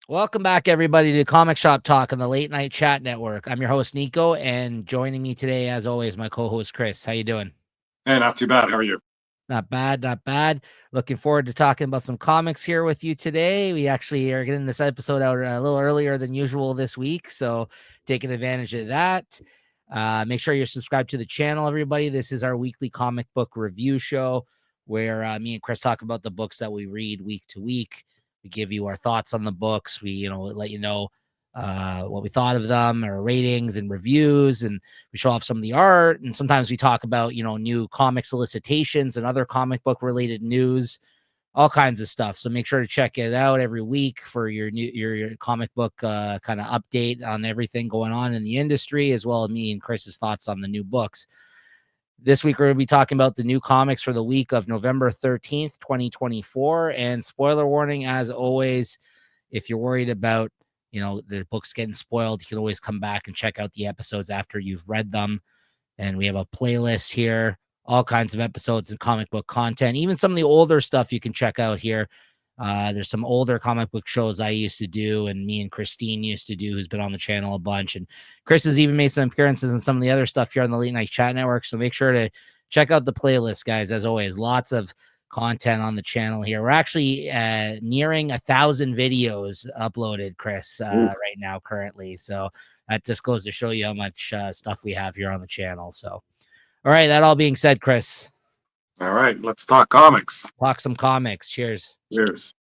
Welcome back, everybody, to Comic Shop Talk on the Late Night Chat Network. I'm your host, Nico, and joining me today, as always, my co-host, Chris. How you doing? Hey, not too bad. How are you? Not bad, not bad. Looking forward to talking about some comics here with you today. We actually are getting this episode out a little earlier than usual this week, so taking advantage of that. Make sure you're subscribed to the channel, everybody. This is our weekly comic book review show where me and Chris talk about the books that we read week to week. We give you our thoughts on the books. We, let you know what we thought of them, our ratings and reviews, and we show off some of the art. And sometimes we talk about, new comic solicitations and other comic book related news, all kinds of stuff. So make sure to check it out every week for your comic book kind of update on everything going on in the industry, as well as me and Chris's thoughts on the new books. This week, we're going to be talking about the new comics for the week of November 13th, 2024. And spoiler warning, as always, if you're worried about, the books getting spoiled, you can always come back and check out the episodes after you've read them. And we have a playlist here, all kinds of episodes and comic book content, even some of the older stuff you can check out here. There's some older comic book shows I used to do, and me and Christine used to do, who's been on the channel a bunch. And Chris has even made some appearances in some of the other stuff here on the Late Night Chat Network. So make sure to check out the playlist, guys. As always, lots of content on the channel here. We're actually nearing 1,000 videos uploaded, Chris, right now, currently. So that just goes to show you how much stuff we have here on the channel. So, all right, that all being said, Chris, All right, let's talk comics. talk some comics. Cheers. Cheers.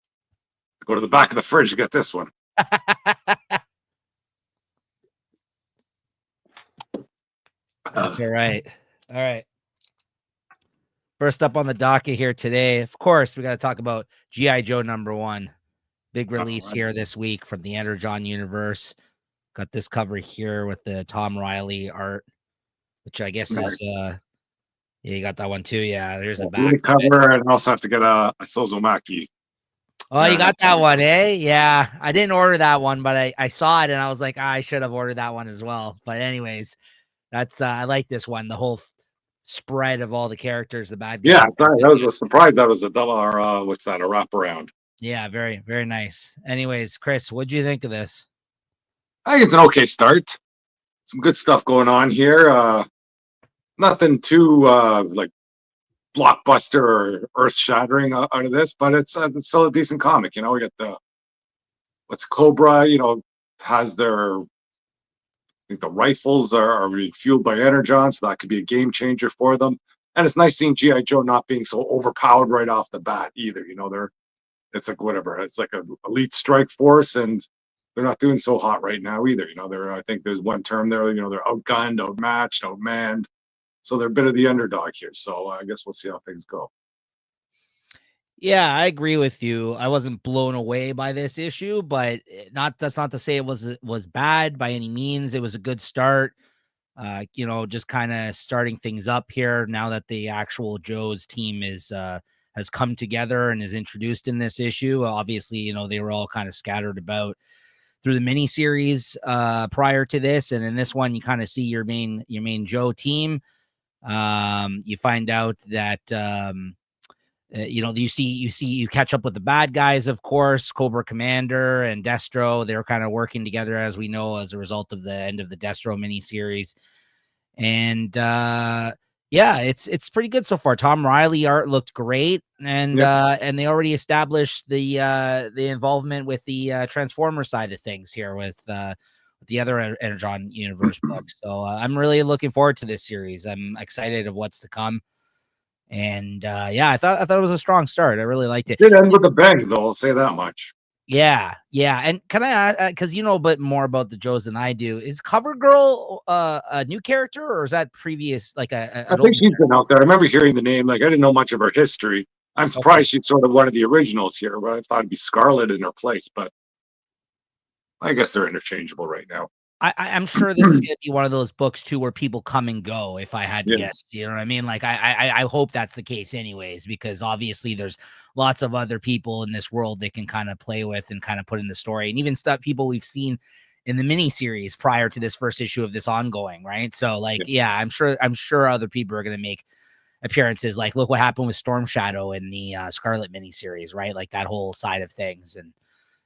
Go to the back of the fridge to get this one. That's all right. All right. First up on the docket here today, of course, we got to talk about G.I. Joe #1. Big release here this week from the Energon universe. Got this cover here with the Tom Riley art, which I guess is yeah, you got that one too. Yeah, there's the back cover, and I also have to get a Sozomaki. Oh, you got that one, eh? Yeah, I didn't order that one, but I saw it and I was like, I should have ordered that one as well. But anyways, that's I like this one. The whole spread of all the characters, the bad guys. Yeah, that was a surprise. That was a double, or what's that? A wraparound. Yeah, very, very nice. Anyways, Chris, what'd you think of this? I think it's an okay start. Some good stuff going on here. Nothing too like blockbuster or earth shattering out of this, but it's still a decent comic. We got what's Cobra. Has their, I think the rifles are being fueled by Energon, so that could be a game changer for them. And it's nice seeing G.I. Joe not being so overpowered right off the bat either. It's like whatever. It's like an elite strike force, and they're not doing so hot right now either. I think there's one term there. They're outgunned, outmatched, outmanned. So they're a bit of the underdog here. So I guess we'll see how things go. Yeah, I agree with you. I wasn't blown away by this issue, but that's not to say it was bad by any means. It was a good start. Just kind of starting things up here now that the actual Joe's team has come together and is introduced in this issue. Obviously, they were all kind of scattered about through the miniseries prior to this, and in this one, you kind of see your main Joe team. You find out that you catch up with the bad guys, of course, Cobra Commander and Destro. They're kind of working together, as we know, as a result of the end of the Destro miniseries. And yeah, it's pretty good so far. Tom Riley art looked great, and they already established the involvement with the Transformer side of things here with the other Energon universe books. So I'm really looking forward to this series. I'm excited of what's to come. And yeah, I thought it was a strong start. I really liked it. It did end with a bang, though. I'll say that much. Yeah. And can I, because you know a bit more about the Joes than I do, is CoverGirl a new character, or is that previous? Like I think she's been out there. I remember hearing the name. Like, I didn't know much of her history. I'm surprised she's sort of one of the originals here, but I thought it'd be Scarlet in her place. But I guess they're interchangeable right now. I'm sure this is going to be one of those books too, where people come and go. If I had to guess, you know what I mean? Like I hope that's the case, anyways, because obviously there's lots of other people in this world they can kind of play with and kind of put in the story, and even stuff people we've seen in the miniseries prior to this first issue of this ongoing, right? So like, yeah, I'm sure other people are going to make appearances. Like, look what happened with Storm Shadow in the Scarlet miniseries, right? Like that whole side of things. And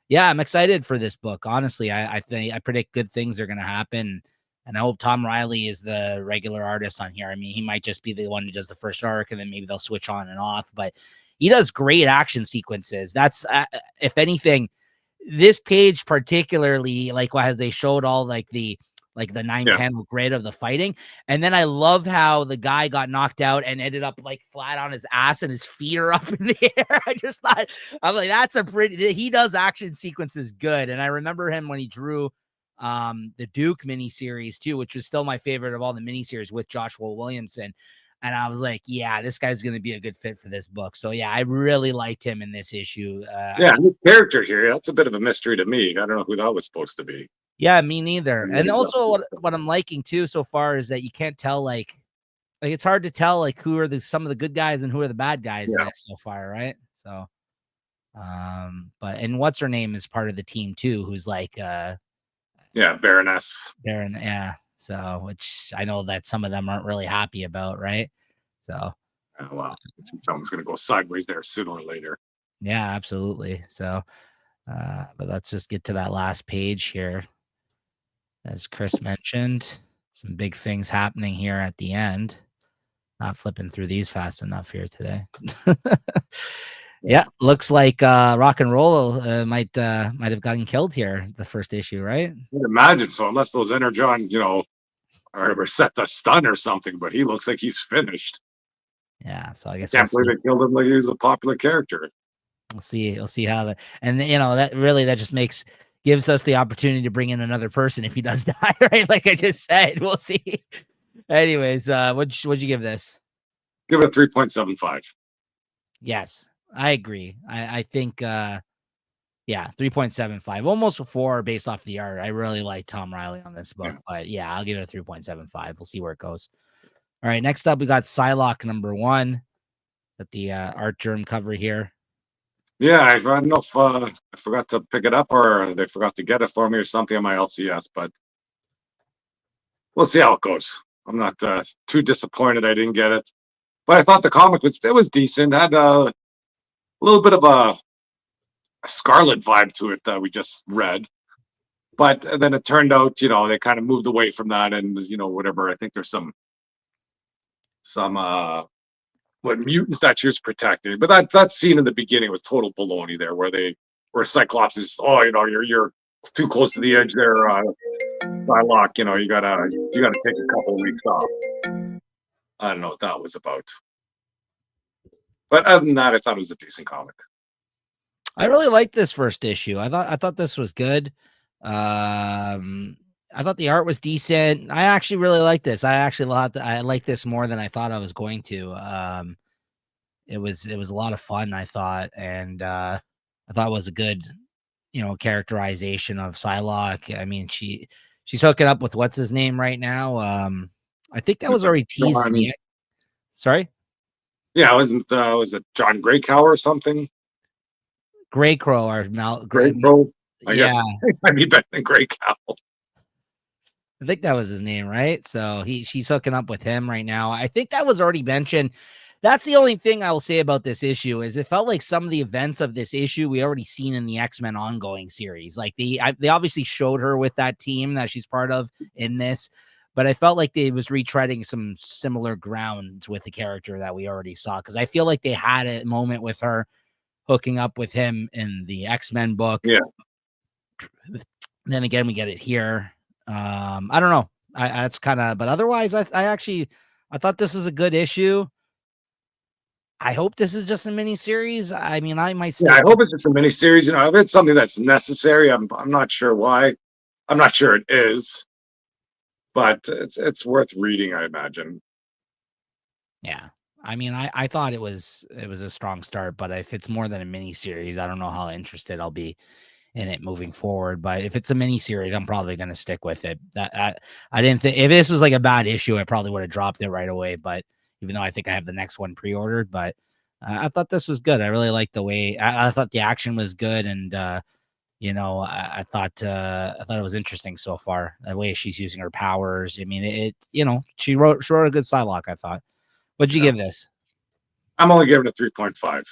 Yeah, I'm excited for this book. Honestly, I think I predict good things are going to happen. And I hope Tom Riley is the regular artist on here. I mean, he might just be the one who does the first arc and then maybe they'll switch on and off, but he does great action sequences. That's, if anything, this page particularly, like as they showed all like the 9-panel grid of the fighting. And then I love how the guy got knocked out and ended up like flat on his ass and his feet are up in the air. I just thought, I'm like, that's a pretty, he does action sequences good. And I remember him when he drew the Duke miniseries too, which was still my favorite of all the miniseries with Joshua Williamson. And I was like, yeah, this guy's going to be a good fit for this book. So yeah, I really liked him in this issue. Yeah, new character here. That's a bit of a mystery to me. I don't know who that was supposed to be. Yeah, me neither. And also what I'm liking too so far is that you can't tell like it's hard to tell like who are some of the good guys and who are the bad guys in this so far, right? So but and what's her name is part of the team too, who's like Baroness. Baron, yeah. So which I know that some of them aren't really happy about, right? So well, someone's gonna go sideways there sooner or later. Yeah, absolutely. So but let's just get to that last page here. As Chris mentioned, some big things happening here at the end. Not flipping through these fast enough here today. Yeah, looks like rock and roll might have gotten killed here the first issue, right? I would imagine so, unless those Energon, are set to stun or something. But he looks like he's finished. Yeah, so I guess can't believe they killed him like he was a popular character. We'll see how that, and that just gives us the opportunity to bring in another person if he does die, right? Like I just said, we'll see. Anyways, what'd you give this? Give it a 3.75. Yes, I agree. I think 3.75, almost a 4 based off the art. I really like Tom Riley on this book, but yeah, I'll give it a 3.75. We'll see where it goes. All right, next up we got Psylocke #1 at the art germ cover here. Yeah, I don't know if I forgot to pick it up or they forgot to get it for me or something on my LCS, but we'll see how it goes. I'm not too disappointed I didn't get it, but I thought the comic was decent. Had a little bit of a Scarlet vibe to it that we just read, but then it turned out they kind of moved away from that, and whatever. I think there's some what mutants that she was protecting, but that scene in the beginning was total baloney there, where Cyclops is, you're too close to the edge there, Psylocke, you gotta take a couple of weeks off. I don't know what that was about, but other than that, I thought it was a decent comic. I really liked this first issue. I thought this was good. I thought the art was decent. I actually really like this. I like this more than I thought I was going to. It was a lot of fun, I thought, and I thought it was a good, characterization of Psylocke. I mean, she's hooking up with what's his name right now. I think that was already teased. Sorry. Yeah, was it John Greycow or something? Greycrow or Greycrow. I guess it might be better than Greycow. I think that was his name, right? So she's hooking up with him right now. I think that was already mentioned. That's the only thing I will say about this issue is it felt like some of the events of this issue we already seen in the X-Men ongoing series. Like they obviously showed her with that team that she's part of in this, but I felt like they was retreading some similar ground with the character that we already saw. Cause I feel like they had a moment with her hooking up with him in the X-Men book. Yeah. Then again, we get it here. I don't know. That's kind of, but otherwise, I thought this was a good issue. I hope this is just a mini series. I mean, I might. I hope it's just a mini series. If it's something that's necessary, I'm not sure why. I'm not sure it is, but it's worth reading, I imagine. Yeah, I mean, I thought it was a strong start, but if it's more than a mini series, I don't know how interested I'll be in it moving forward. But if it's a mini series, I'm probably going to stick with it. I didn't think if this was like a bad issue, I probably would have dropped it right away. But even though I think I have the next one pre-ordered, but I thought this was good. I really liked the way I thought the action was good, and I thought it was interesting so far. The way she's using her powers. I mean, she wrote a good Psylocke, I thought. What'd you give this? I'm only giving it 3.5.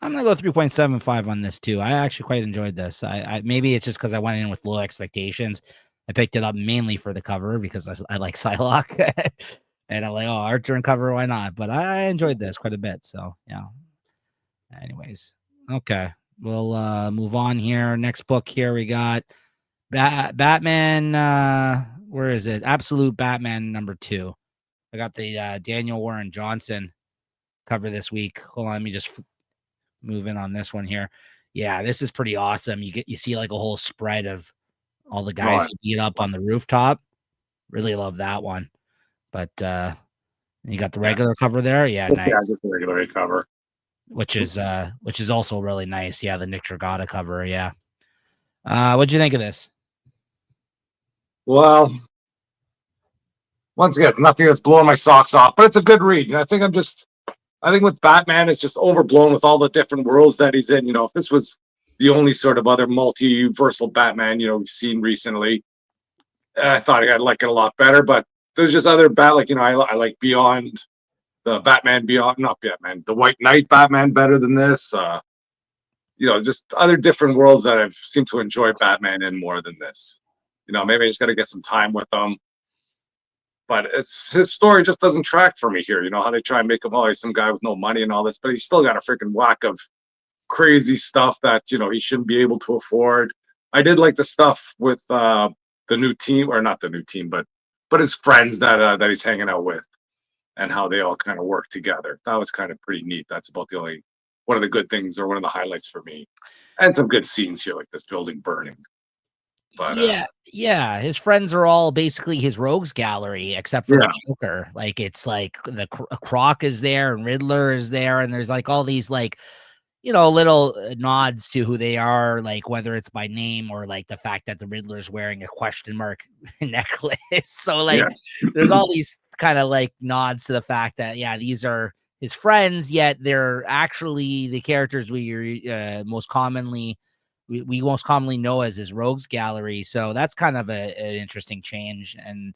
I'm gonna go 3.75 on this too. I actually quite enjoyed this. I maybe it's just because I went in with low expectations. I picked it up mainly for the cover because I like Psylocke, and I'm like, oh, art during cover, why not? But I enjoyed this quite a bit. So yeah. Anyways, okay, we'll move on here. Next book here we got Batman. Where is it? Absolute Batman #2. I got the Daniel Warren Johnson cover this week. Hold on, let me just move in on this one here. Yeah, this is pretty awesome. You see like a whole spread of all the guys Right. he beat up on the rooftop. Really love that one. But you got the Yeah. regular cover there. Yeah, Yeah, nice. just a regular cover. Which is also really nice. Yeah, the Nick Dragata cover. Yeah. What'd you think of this? Well, once again, nothing that's blowing my socks off, but it's a good read. And I think with Batman, it's just overblown with all the different worlds that he's in. If this was the only sort of other multiversal Batman, we've seen recently, I thought I'd like it a lot better. But there's just other like, I like Beyond, the Batman Beyond, not Batman, the White Knight Batman better than this. Just other different worlds that I've seemed to enjoy Batman in more than this. Maybe I just got to get some time with them. But his story just doesn't track for me here. How they try and make him always some guy with no money and all this, but he's still got a freaking whack of crazy stuff that he shouldn't be able to afford. I did like the stuff with the new team, or not the new team, but his friends that he's hanging out with, and how they all kind of work together. That was kind of pretty neat. That's about the only one of the good things, or one of the highlights for me. And some good scenes here, like this building burning. But Yeah. His friends are all basically his rogues gallery, except for the yeah, Joker. Like it's like the Croc is there and Riddler is there, and there's like all these like little nods to who they are, like whether it's by name or like the fact that the Riddler's wearing a question mark necklace. So like yeah, there's all these kind of like nods to the fact that yeah, these are his friends, yet they're actually the characters we most commonly know as his rogues gallery. So that's kind of an interesting change. And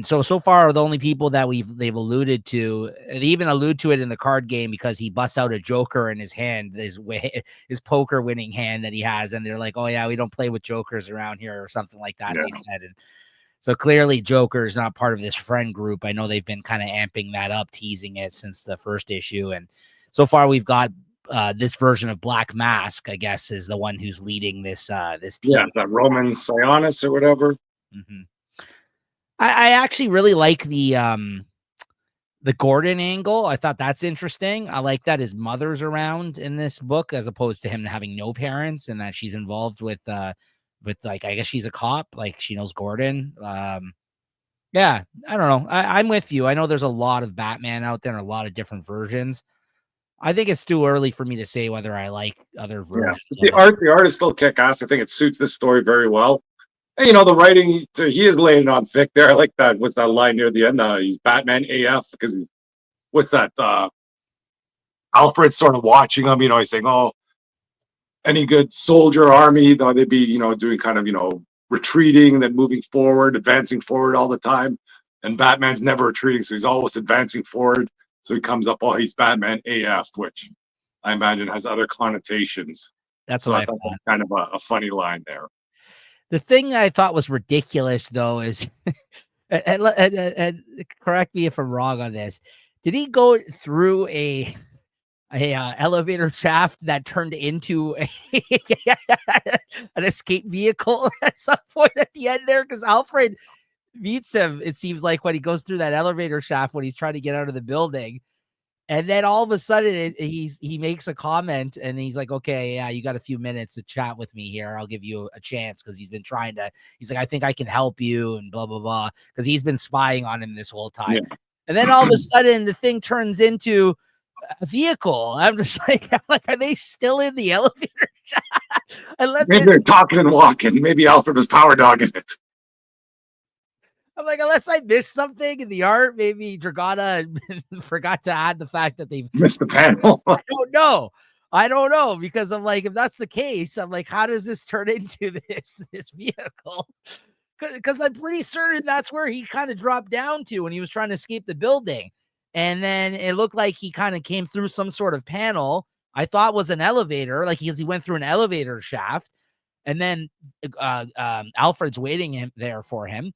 so far the only people that they've alluded to, and even allude to it in the card game, because he busts out a joker in his hand, his poker winning hand that he has, and they're like, oh yeah, we don't play with jokers around here, or something like that, yeah, they said. And so clearly Joker is not part of this friend group. I know they've been kind of amping that up, teasing it since the first issue, and so far we've got this version of Black Mask, I guess, is the one who's leading this yeah. team. That Roman Sionis or whatever. Mm-hmm. I actually really like the Gordon angle. I thought that's interesting. I like that his mother's around in this book, as opposed to him having no parents, and that she's involved with like, I guess she's a cop, like she knows Gordon. Yeah, I don't know. I'm with you. I know there's a lot of Batman out there and a lot of different versions. I think it's too early for me to say whether I like other Yeah, versions but of it. the art is still kick ass. I think it suits this story very well. And the writing, he is laying it on thick there. I like that. What's that line near the end? He's Batman AF, because what's that? Alfred's sort of watching him. He's saying, "Oh, any good soldier army, though they'd be, doing kind of, retreating and then moving forward, advancing forward all the time. And Batman's never retreating, so he's always advancing forward. So he comes up, oh, he's Batman AF, which I imagine has other connotations. That's So what I I thought thought. that's kind of a funny line there. The thing I thought was ridiculous, though, is and correct me if I'm wrong on this. Did he go through a elevator shaft that turned into an escape vehicle at some point at the end there? Because Alfred meets him, it seems like, when he goes through that elevator shaft when he's trying to get out of the building. And then all of a sudden he makes a comment and he's like, okay, yeah, you got a few minutes to chat with me here. I'll give you a chance. Cause he's been he's like, I think I can help you and blah, blah, blah. Cause he's been spying on him this whole time. Yeah. And then all of a sudden the thing turns into a vehicle. I'm just like, are they still in the elevator? Maybe they're talking and walking. Maybe Alfred was power dogging it. I'm like, unless I missed something in the art, maybe Dragata forgot to add the fact that they've Missed the panel. I don't know, because I'm like, if that's the case, I'm like, how does this turn into this vehicle? Because I'm pretty certain that's where he kind of dropped down to when he was trying to escape the building. And then it looked like he kind of came through some sort of panel I thought was an elevator, like because he went through an elevator shaft, and then Alfred's waiting there for him,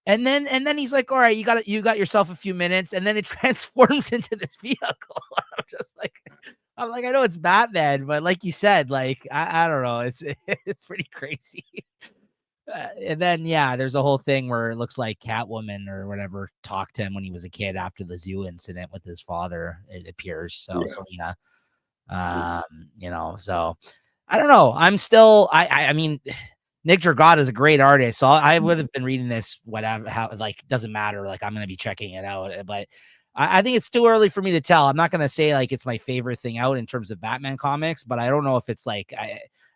and then he's like, "All right, you got yourself a few minutes," and then it transforms into this vehicle. I'm just like, I know it's Batman, but like you said, like I don't know, it's pretty crazy. And then yeah, there's a whole thing where it looks like Catwoman or whatever talked to him when he was a kid after the zoo incident with his father. It appears so, Yeah. Selena. So I don't know. I'm still I mean Nick Dragotta is a great artist. So I would have been reading this, whatever, how, like, doesn't matter. Like, I'm going to be checking it out, but I think it's too early for me to tell. I'm not going to say like it's my favorite thing out in terms of Batman comics, but I don't know if it's like,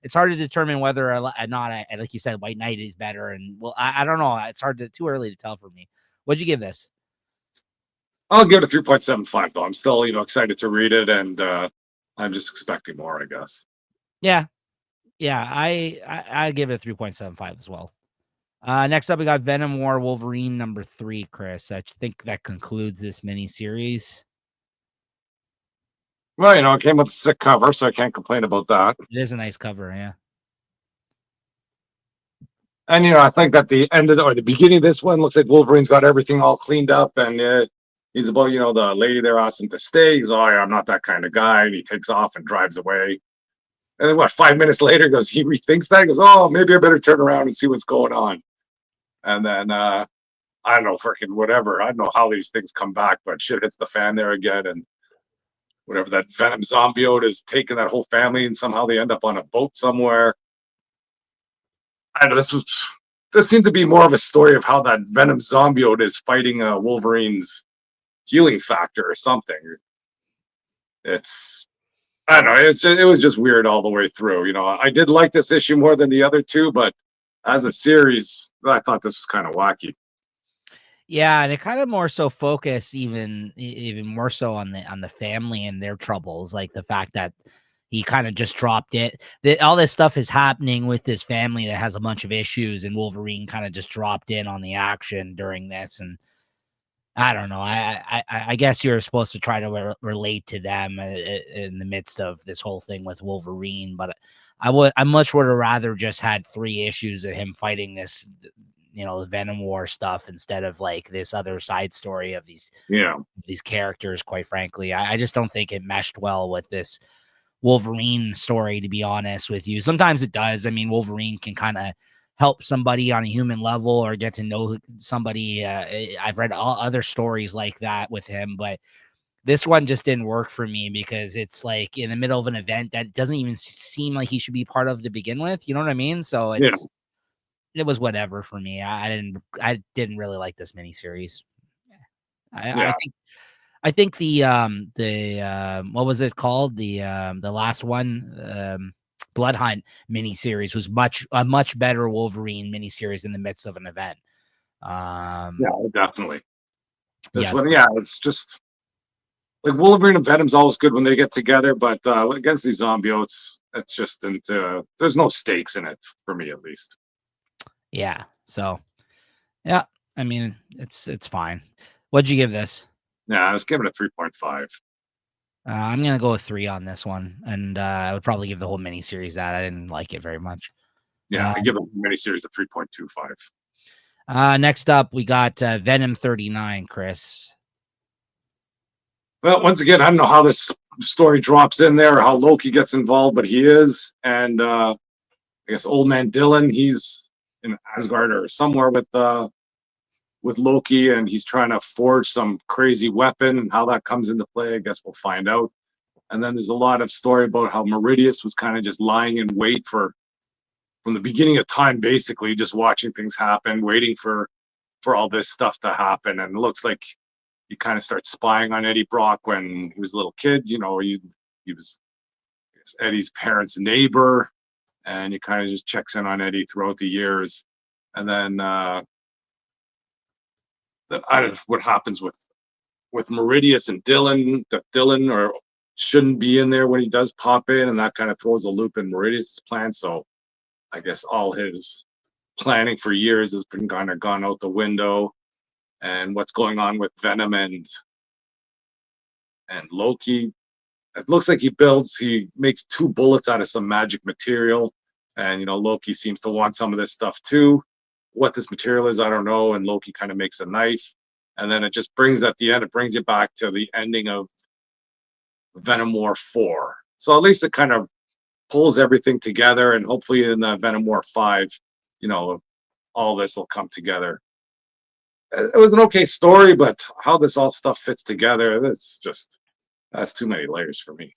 it's hard to determine whether or not, like you said, White Knight is better. And well, I don't know. It's too early to tell for me. What'd you give this? I'll give it a 3.75 though. I'm still, excited to read it, and I'm just expecting more, I guess. Yeah. Yeah. I give it a 3.75 as well. Next up, we got Venom War Wolverine #3, Chris. I think that concludes this mini series. Well, it came with a sick cover, so I can't complain about that. It is a nice cover, yeah. And I think at the end of or the beginning of this one, looks like Wolverine's got everything all cleaned up, and he's about, the lady there asked him to stay. He's, oh, yeah, I'm not that kind of guy, and he takes off and drives away. And then 5 minutes later, he rethinks that. He goes, oh, maybe I better turn around and see what's going on. And then I don't know, freaking whatever. I don't know how these things come back, but shit hits the fan there again, and whatever, that Venom zombiote is taking that whole family, and somehow they end up on a boat somewhere. I know this seemed to be more of a story of how that Venom zombiote is fighting Wolverine's healing factor or something. It's I don't know. It was just weird all the way through. I did like this issue more than the other two, but as a series, I thought this was kind of wacky. Yeah, and it kind of more so focus even more so on the family and their troubles, like the fact that he kind of just dropped it. That all this stuff is happening with this family that has a bunch of issues, and Wolverine kind of just dropped in on the action during this. And I don't know. I guess you're supposed to try to relate to them in the midst of this whole thing with Wolverine, but I much would have rather just had 3 issues of him fighting this, the Venom War stuff instead of like this other side story of these characters. Quite frankly, I just don't think it meshed well with this Wolverine story, to be honest with you. Sometimes it does. I mean, Wolverine can kind of help somebody on a human level or get to know somebody. I've read all other stories like that with him, but this one just didn't work for me because it's like in the middle of an event that doesn't even seem like he should be part of to begin with. You know what I mean? So Yeah, it was whatever for me. I didn't really like this miniseries. I yeah, think the what was it called? The last one, Blood Hunt miniseries was a much better Wolverine miniseries in the midst of an event. yeah, Um, definitely. This yeah, one, yeah, it's just like Wolverine and Venom's always good when they get together, but against these zombiotes, it's just into there's no stakes in it for me at least. yeah. So yeah, I mean it's fine. What'd you give this? Yeah, I was giving it 3.5. I'm gonna go with 3 on this one, and I would probably give the whole miniseries that. I didn't like it very much. Yeah, Uh, I give the miniseries a 3.25. Next up, we got Venom 39, Chris. Well, once again, I don't know how this story drops in there or how Loki gets involved, but he is. And I guess Old Man Dylan, he's in Asgard or somewhere with Loki, and he's trying to forge some crazy weapon. How that comes into play, I guess we'll find out. And then there's a lot of story about how Meridius was kind of just lying in wait from the beginning of time, basically just watching things happen, waiting for all this stuff to happen. And it looks like he kind of starts spying on Eddie Brock when he was a little kid. He was Eddie's parents' neighbor, and he kind of just checks in on Eddie throughout the years. And then I don't know what happens with Meridius and Dylan. That Dylan or shouldn't be in there when he does pop in, and that kind of throws a loop in Meridius' plan. So I guess all his planning for years has been kind of gone out the window. And what's going on with Venom and And Loki, it looks like he makes two bullets out of some magic material. And, Loki seems to want some of this stuff too. What this material is, I don't know. And Loki kind of makes a knife. And then it just brings at the end, it brings you back to the ending of Venom War 4. So at least it kind of pulls everything together. And hopefully in the Venom War 5, you know, all this will come together. It was an okay story, but how this all stuff fits together, that's too many layers for me.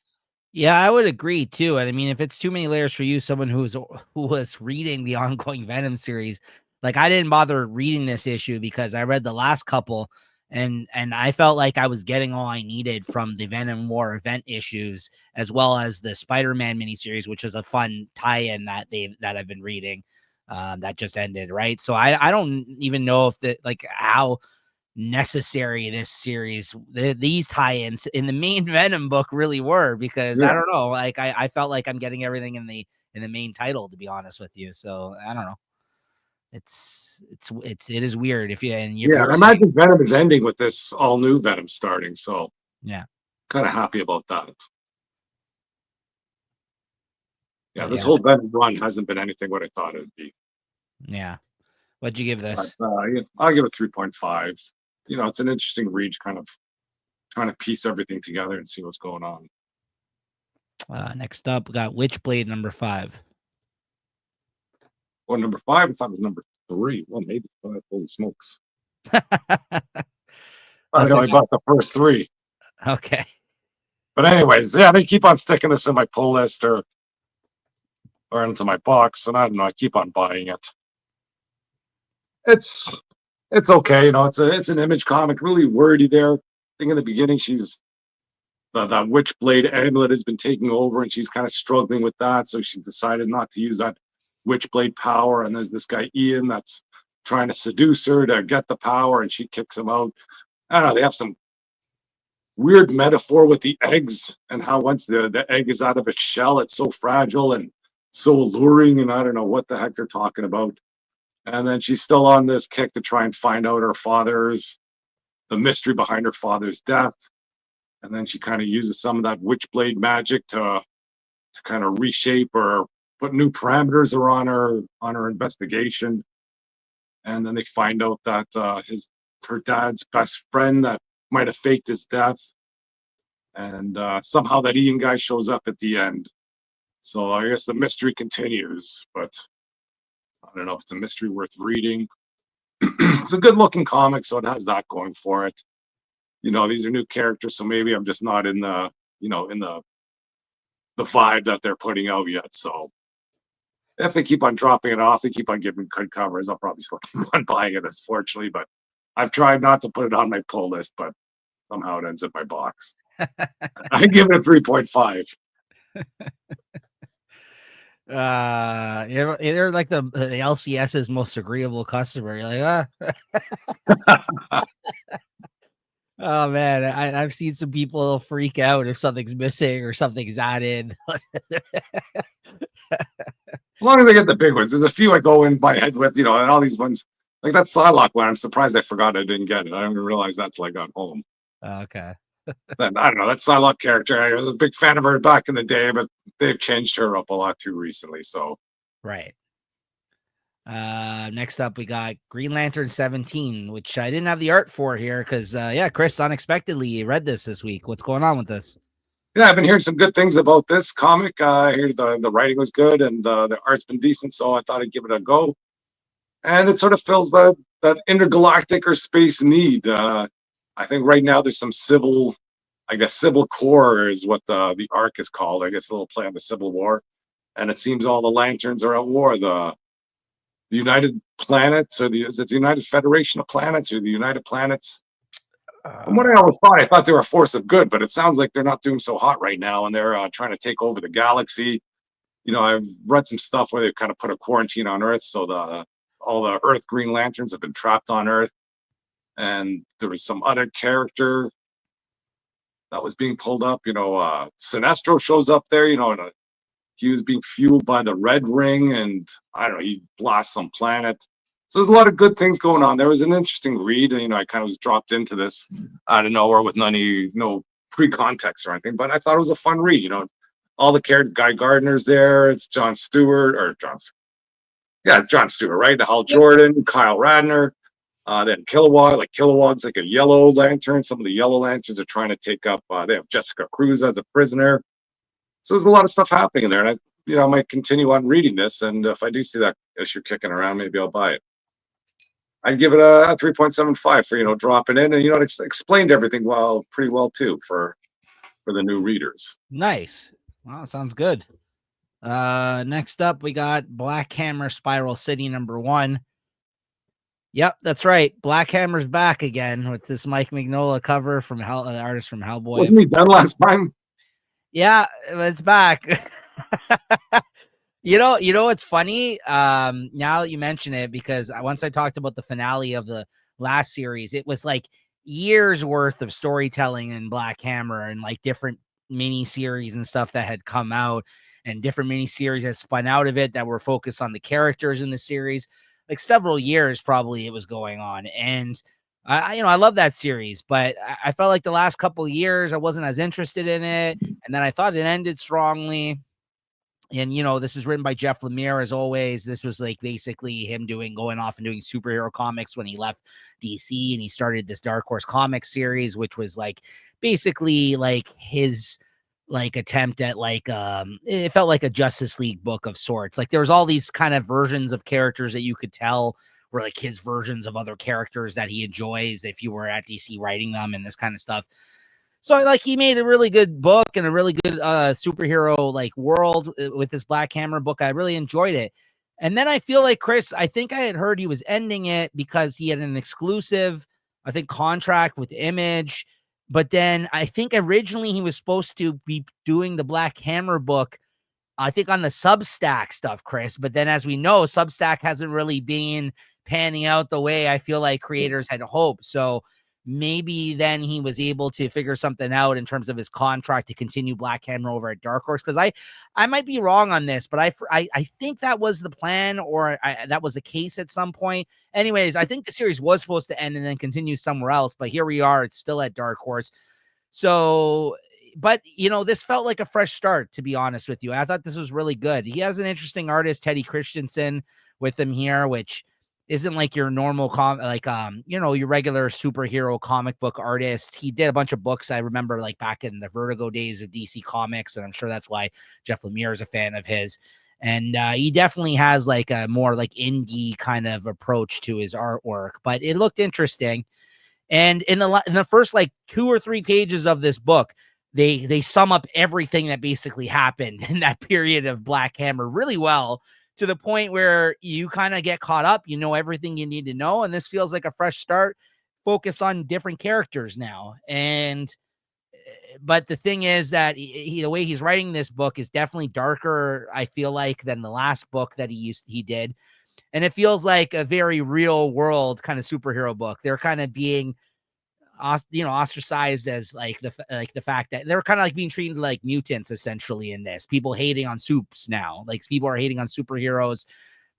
Yeah, I would agree too. And I mean, if it's too many layers for you, someone who was reading the ongoing Venom series, like I didn't bother reading this issue because I read the last couple, and I felt like I was getting all I needed from the Venom War event issues, as well as the Spider-Man miniseries, which is a fun tie-in that I've been reading. That just ended, right? So I don't even know if how necessary this series, these tie-ins in the main Venom book really were, because I Yeah. don't know, like I felt like I'm getting everything in the main title, to be honest with you. So I don't know. It is weird if Yeah, you're I saying, imagine Venom is ending with this all new Venom starting, so yeah, kind of happy about that. Yeah, but this yeah, whole Venom run hasn't been anything what I thought it'd be. yeah. What'd you give But this? yeah, I'll give it 3.5. It's an interesting read, kind of trying to piece everything together and see what's going on. Next up, we got Witchblade #5. Well, number 5, I thought it was number 3. Well, maybe 5. Holy smokes! I That's only bought the first 3. okay. But anyways, yeah, they keep on sticking this in my pull list or into my box, and I don't know. I keep on buying it. It's it's okay. It's an Image comic, really wordy there. I think in the beginning she's that Witchblade amulet has been taking over, and she's kind of struggling with that. So she decided not to use that Witchblade power. And there's this guy Ian that's trying to seduce her to get the power, and she kicks him out. I don't know. They have some weird metaphor with the eggs and how once the egg is out of its shell, it's so fragile and so alluring. And I don't know what the heck they're talking about. And then she's still on this kick to try and find out the mystery behind her father's death. And then she kind of uses some of that Witchblade magic to kind of reshape or put new parameters on her investigation. And then they find out that her dad's best friend that might have faked his death, and somehow that Ian guy shows up at the end. So I guess the mystery continues, but I don't know if it's a mystery worth reading. It's a good looking comic, so it has that going for it. These are new characters, so maybe I'm just not in the vibe that they're putting out yet. So if they keep on dropping it off, they keep on giving good covers, I'll probably still keep on buying it, unfortunately. But I've tried not to put it on my pull list, but somehow it ends in my box. I give it a 3.5. You're like the LCS's most agreeable customer. You're like, oh man, I've seen some people freak out if something's missing or something's added. As long as I get the big ones, there's a few I go in my head with, and all these ones, like that Psylocke one. I'm surprised I forgot I didn't get it. I didn't realize that till I got home. Okay. Then I don't know that Psylocke character. I was a big fan of her back in the day, but they've changed her up a lot too recently. So Right. Next up we got Green Lantern 17, which I didn't have the art for here because yeah, Chris unexpectedly read this week. What's going on with this? yeah, I've been hearing some good things about this comic. I hear the writing was good and the art's been decent, so I thought I'd give it a go. And it sort of fills that intergalactic or space need. I think right now there's some civil core is what the arc is called. I guess a little play on the Civil War, and it seems all the lanterns are at war. The United Planets, or is it the United Federation of Planets, or the United Planets? From what I thought they were a force of good, but it sounds like they're not doing so hot right now, and they're trying to take over the galaxy. I've read some stuff where they've kind of put a quarantine on Earth, so all the Earth Green Lanterns have been trapped on Earth, and there was some other character that was being pulled up. Sinestro shows up there. And he was being fueled by the Red Ring, and I don't know, he blasts some planet. So there's a lot of good things going on. There was an interesting read. I kind of was dropped into this out of nowhere with no pre-context or anything, but I thought it was a fun read. All the characters, Guy Gardner's there. It's Jon Stewart or Jon. Yeah, it's Jon Stewart, right? Hal Yep. Jordan, Kyle Radner. Then Kilowog, like Kilowog's like a yellow lantern. Some of the yellow lanterns are trying to take up. They have Jessica Cruz as a prisoner. So there's a lot of stuff happening in there, and I might continue on reading this. And if I do see that issue kicking around, maybe I'll buy it. I'd give it a 3.75 for dropping in, and it's explained everything pretty well too for the new readers. Nice. Wow, sounds good. Next up, we got Black Hammer Spiral City #1. Yep, that's right. Black Hammer's back again with this Mike Mignola cover from artist from Hellboy. Wasn't he done last time? Yeah, it's back. You know what's funny? Now that you mention it, because once I talked about the finale of the last series, it was like years worth of storytelling in Black Hammer and like different mini series and stuff that had come out, and different mini series that spun out of it that were focused on the characters in the series. Like several years probably it was going on, and I love that series, but I felt like the last couple of years I wasn't as interested in it, and then I thought it ended strongly. And this is written by Jeff Lemire, as always. This was like basically him going off and doing superhero comics when he left DC, and he started this Dark Horse comic series, which was like basically like his like attempt at like it felt like a Justice League book of sorts. Like there was all these kind of versions of characters that you could tell were like his versions of other characters that he enjoys if you were at DC writing them and this kind of stuff. So like he made a really good book and a really good superhero like world with this Black Hammer book. I really enjoyed it. And then I feel like, Chris, I think I had heard he was ending it because he had an exclusive, I think, contract with Image. But then I think originally he was supposed to be doing the Black Hammer book, I think, on the Substack stuff, Chris. But then as we know, Substack hasn't really been panning out the way I feel like creators had hoped. So maybe then he was able to figure something out in terms of his contract to continue Black Hammer over at Dark Horse. Because I might be wrong on this, but I think that was the plan, or that was the case at some point. Anyways, I think the series was supposed to end and then continue somewhere else, but here we are. It's still at Dark Horse. So, but this felt like a fresh start, to be honest with you. I thought this was really good. He has an interesting artist, Teddy Christensen, with him here, which isn't like your normal your regular superhero comic book artist. He did a bunch of books, I remember, like back in the Vertigo days of DC Comics, and I'm sure that's why Jeff Lemire is a fan of his. And he definitely has like a more like indie kind of approach to his artwork, but it looked interesting. And in the first like 2 or 3 pages of this book, they sum up everything that basically happened in that period of Black Hammer really well, to the point where you kind of get caught up, everything you need to know. And this feels like a fresh start, focused on different characters now. And, but the thing is that the way he's writing this book is definitely darker, I feel like, than the last book that he did. And it feels like a very real world kind of superhero book. They're kind of being ostracized as like the fact that they're kind of like being treated like mutants essentially in this. People hating on soups now. Like people are hating on superheroes.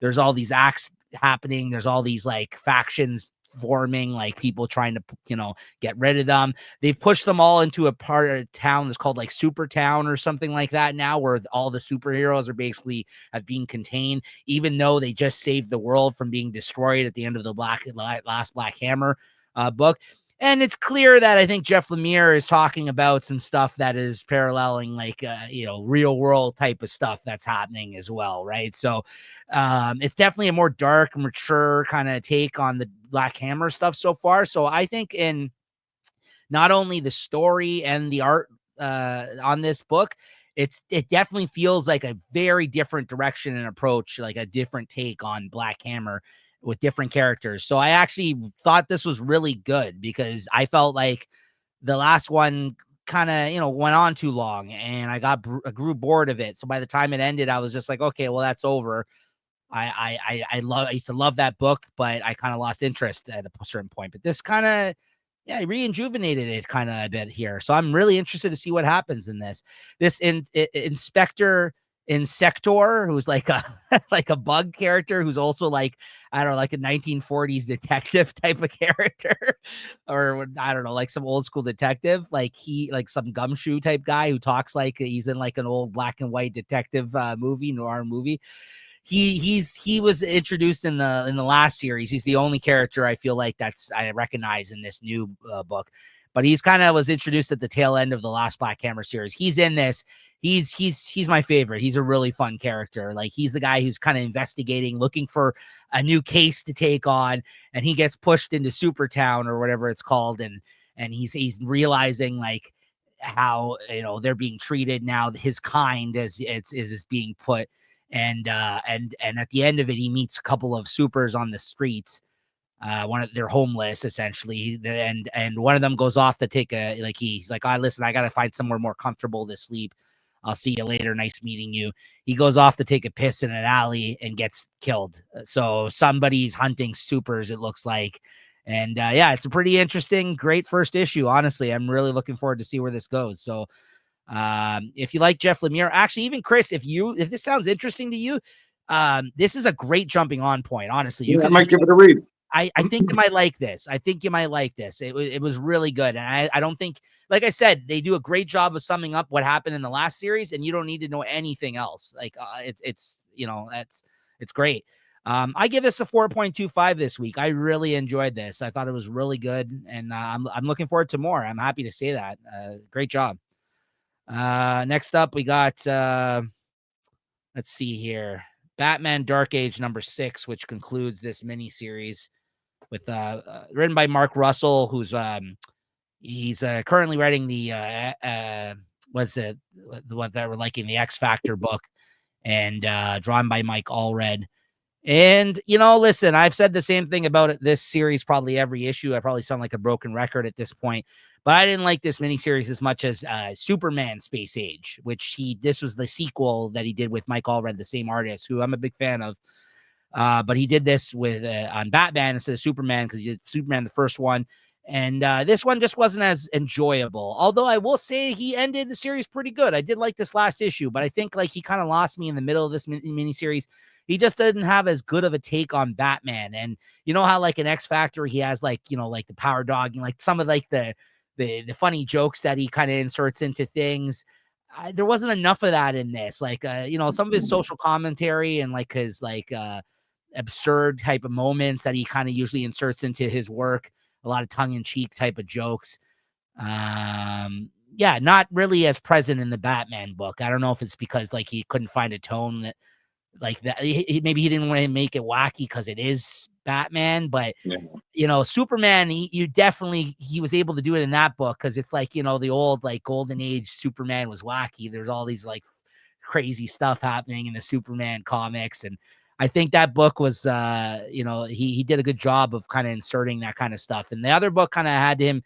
There's all these acts happening. There's all these like factions forming, like people trying to get rid of them. They've pushed them all into a part of town that's called like Super Town or something like that now, where all the superheroes are basically have been contained, even though they just saved the world from being destroyed at the end of the last Black Hammer book. And it's clear that I think Jeff Lemire is talking about some stuff that is paralleling like, real world type of stuff that's happening as well. Right. So it's definitely a more dark, mature kind of take on the Black Hammer stuff so far. So I think in not only the story and the art on this book, it definitely feels like a very different direction and approach, like a different take on Black Hammer with different characters. So I actually thought this was really good, because I felt like the last one kind of, went on too long, and I grew bored of it. So by the time it ended, I was just like, okay, well, that's over. I used to love that book, but I kind of lost interest at a certain point. But this kind of, rejuvenated it kind of a bit here. So I'm really interested to see what happens in this. This Inspector Insector, who's like a like a bug character, who's also like I don't know, like a 1940s detective type of character, or I don't know, like some old school detective, like some gumshoe type guy who talks like he's in like an old black and white detective noir movie. He was introduced in the last series. He's the only character I feel like I recognize in this new book, but he's kind of was introduced at the tail end of the last Black Hammer series. He's in this. He's my favorite. He's a really fun character. Like he's the guy who's kind of investigating, looking for a new case to take on, and he gets pushed into Supertown or whatever it's called, and he's realizing like how they're being treated now, his kind as is being put, and at the end of it, he meets a couple of supers on the streets. They're homeless essentially, and one of them goes off to take he's like, listen, I gotta find somewhere more comfortable to sleep. I'll see you later. Nice meeting you. He goes off to take a piss in an alley and gets killed. So somebody's hunting supers, it looks like. And yeah, it's a pretty interesting, great first issue. Honestly, I'm really looking forward to see where this goes. So if you like Jeff Lemire, actually, even Chris, if this sounds interesting to you, this is a great jumping on point. Honestly, you I could might give it a read. I think you might like this. I think you might like this. It was really good. And I don't think, like I said, they do a great job of summing up what happened in the last series, and you don't need to know anything else. Like it's great. I give this a 4.25 this week. I really enjoyed this. I thought it was really good, and I'm looking forward to more. I'm happy to say that. Great job. Next up, we got let's see here, Batman Dark Age #6, which concludes this mini series with written by Mark Russell, who's he's currently writing the what's it what that we're liking, the X Factor book, and drawn by Mike Allred. And, listen, I've said the same thing about this series, probably every issue. I probably sound like a broken record at this point, but I didn't like this miniseries as much as Superman Space Age, which this was the sequel that he did with Mike Allred, the same artist, who I'm a big fan of. But he did this with on Batman instead of Superman, because he did Superman the first one. And this one just wasn't as enjoyable. Although I will say he ended the series pretty good. I did like this last issue, but I think like he kind of lost me in the middle of this miniseries. He just didn't have as good of a take on Batman. And you know how like in X Factor he has like like the power dog and like some of like the funny jokes that he kind of inserts into things. There wasn't enough of that in this. Like some of his social commentary and like his like absurd type of moments that he kind of usually inserts into his work. A lot of tongue-in-cheek type of jokes. Yeah, not really as present in the Batman book. I don't know if it's because like he couldn't find a tone that like that. Maybe he didn't want to make it wacky because it is Batman, but Superman, he was able to do it in that book because it's like, the old like golden age Superman was wacky. There's all these like crazy stuff happening in the Superman comics, and I think that book was he did a good job of kind of inserting that kind of stuff. And the other book kind of had him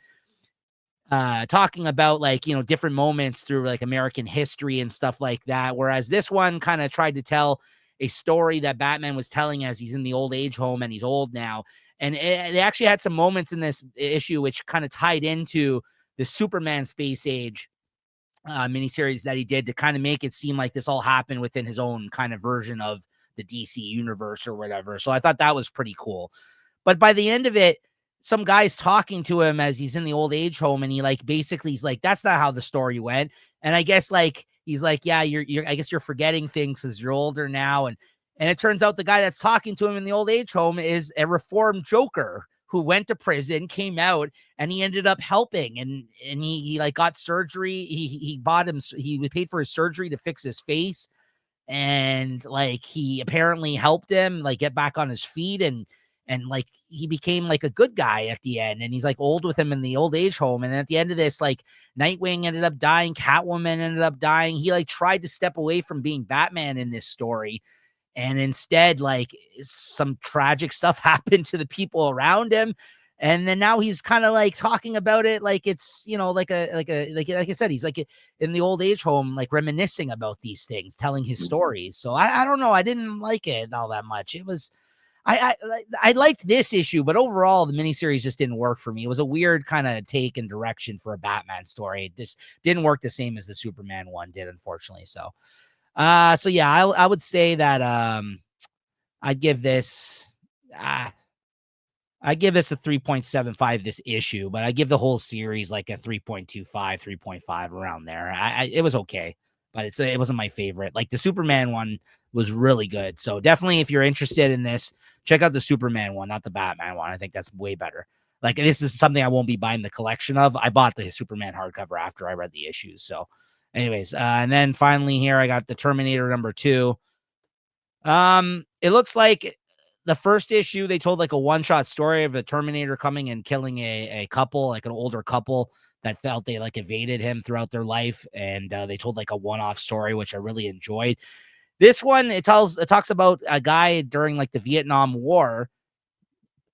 talking about like different moments through like American history and stuff like that, whereas this one kind of tried to tell a story that Batman was telling as he's in the old age home and he's old now. And it actually had some moments in this issue which kind of tied into the Superman Space Age miniseries that he did to kind of make it seem like this all happened within his own kind of version of the DC universe or whatever. So I thought that was pretty cool. But by the end of it, some guy's talking to him as he's in the old age home, and he like basically he's like, that's not how the story went. And I guess like he's like, yeah, you're I guess you're forgetting things because you're older now. And it turns out the guy that's talking to him in the old age home is a reformed Joker who went to prison, came out, and he ended up helping. And he like got surgery. He paid for his surgery to fix his face. And like he apparently helped him like get back on his feet, and like he became like a good guy at the end, and he's like old with him in the old age home. And at the end of this, like Nightwing ended up dying, Catwoman ended up dying. He like tried to step away from being Batman in this story, and instead like some tragic stuff happened to the people around him. And then now he's kind of like talking about it like it's like I said, he's like in the old age home, like reminiscing about these things, telling his stories. So I don't know, I didn't like it all that much. It was I liked this issue, but overall the miniseries just didn't work for me. It was a weird kind of take and direction for a Batman story. It just didn't work the same as the Superman one did, unfortunately. So yeah, I would say that I'd give this I give this a 3.75 this issue, but I give the whole series like a 3.25, 3.5 around there. It was okay, but it wasn't my favorite. Like the Superman one was really good. So definitely if you're interested in this, check out the Superman one, not the Batman one. I think that's way better. Like this is something I won't be buying the collection of. I bought the Superman hardcover after I read the issues. So anyways, and then finally here I got the Terminator #2. It looks like the first issue they told like a one-shot story of a Terminator coming and killing a couple, like an older couple that felt they like evaded him throughout their life, and they told like a one-off story, which I really enjoyed. This one it talks about a guy during like the Vietnam War,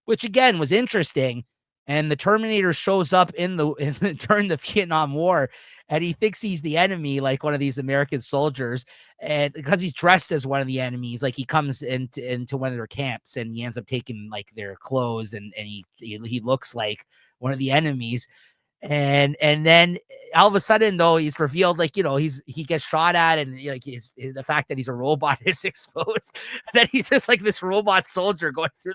which again was interesting. And the Terminator shows up during the Vietnam War, and he thinks he's the enemy, like one of these American soldiers. And because he's dressed as one of the enemies, like he comes into one of their camps and he ends up taking like their clothes, and he looks like one of the enemies. And then all of a sudden though he's revealed, like, he gets shot at, and like the fact that he's a robot is exposed. And then he's just like this robot soldier going through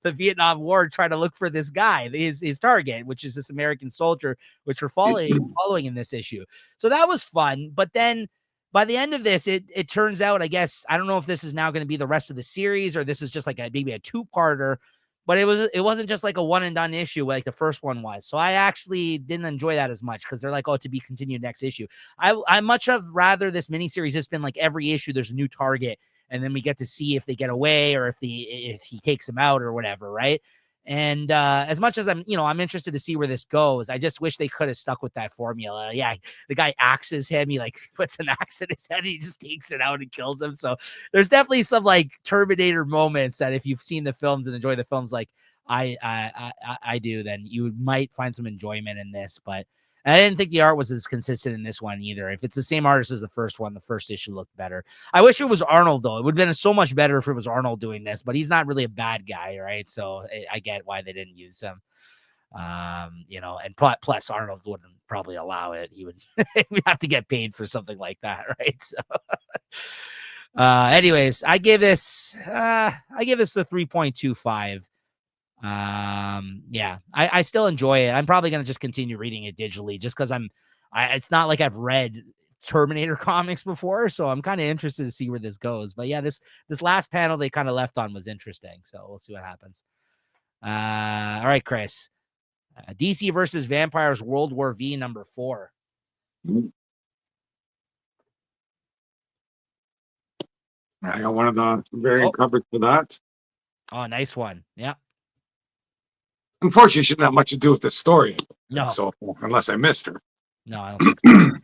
the Vietnam War trying to look for this guy, his target, which is this American soldier, which we're following in this issue. So that was fun. But then by the end of this, it turns out, I guess, I don't know if this is now going to be the rest of the series or this is just like maybe a two-parter, but it wasn't just like a one and done issue like the first one was. So I actually didn't enjoy that as much because they're like, oh, to be continued next issue. I much have rather this miniseries just been like every issue there's a new target, and then we get to see if they get away or if he takes them out or whatever, right? And as much as I'm interested to see where this goes, I just wish they could have stuck with that formula. Yeah, the guy axes him, he like puts an axe in his head, and he just takes it out and kills him. So there's definitely some like Terminator moments that if you've seen the films and enjoy the films like I do, then you might find some enjoyment in this. But I didn't think the art was as consistent in this one either. If it's the same artist as the first one, the first issue looked better. I wish it was Arnold, though. It would have been so much better if it was Arnold doing this, but he's not really a bad guy, right? So I get why they didn't use him. And plus Arnold wouldn't probably allow it. He would we'd have to get paid for something like that, right? So anyways, I give this the 3.25. I still enjoy it. I'm probably gonna just continue reading it digitally just because it's not like I've read Terminator comics before, so I'm kind of interested to see where this goes. But yeah, this last panel they kind of left on was interesting, so we'll see what happens. All right, Chris. DC versus Vampires World War V #4. I got one of the variant covers for that. Oh, nice one. Yeah. Unfortunately, she shouldn't have much to do with this story. No. So unless I missed her. No, I don't think so.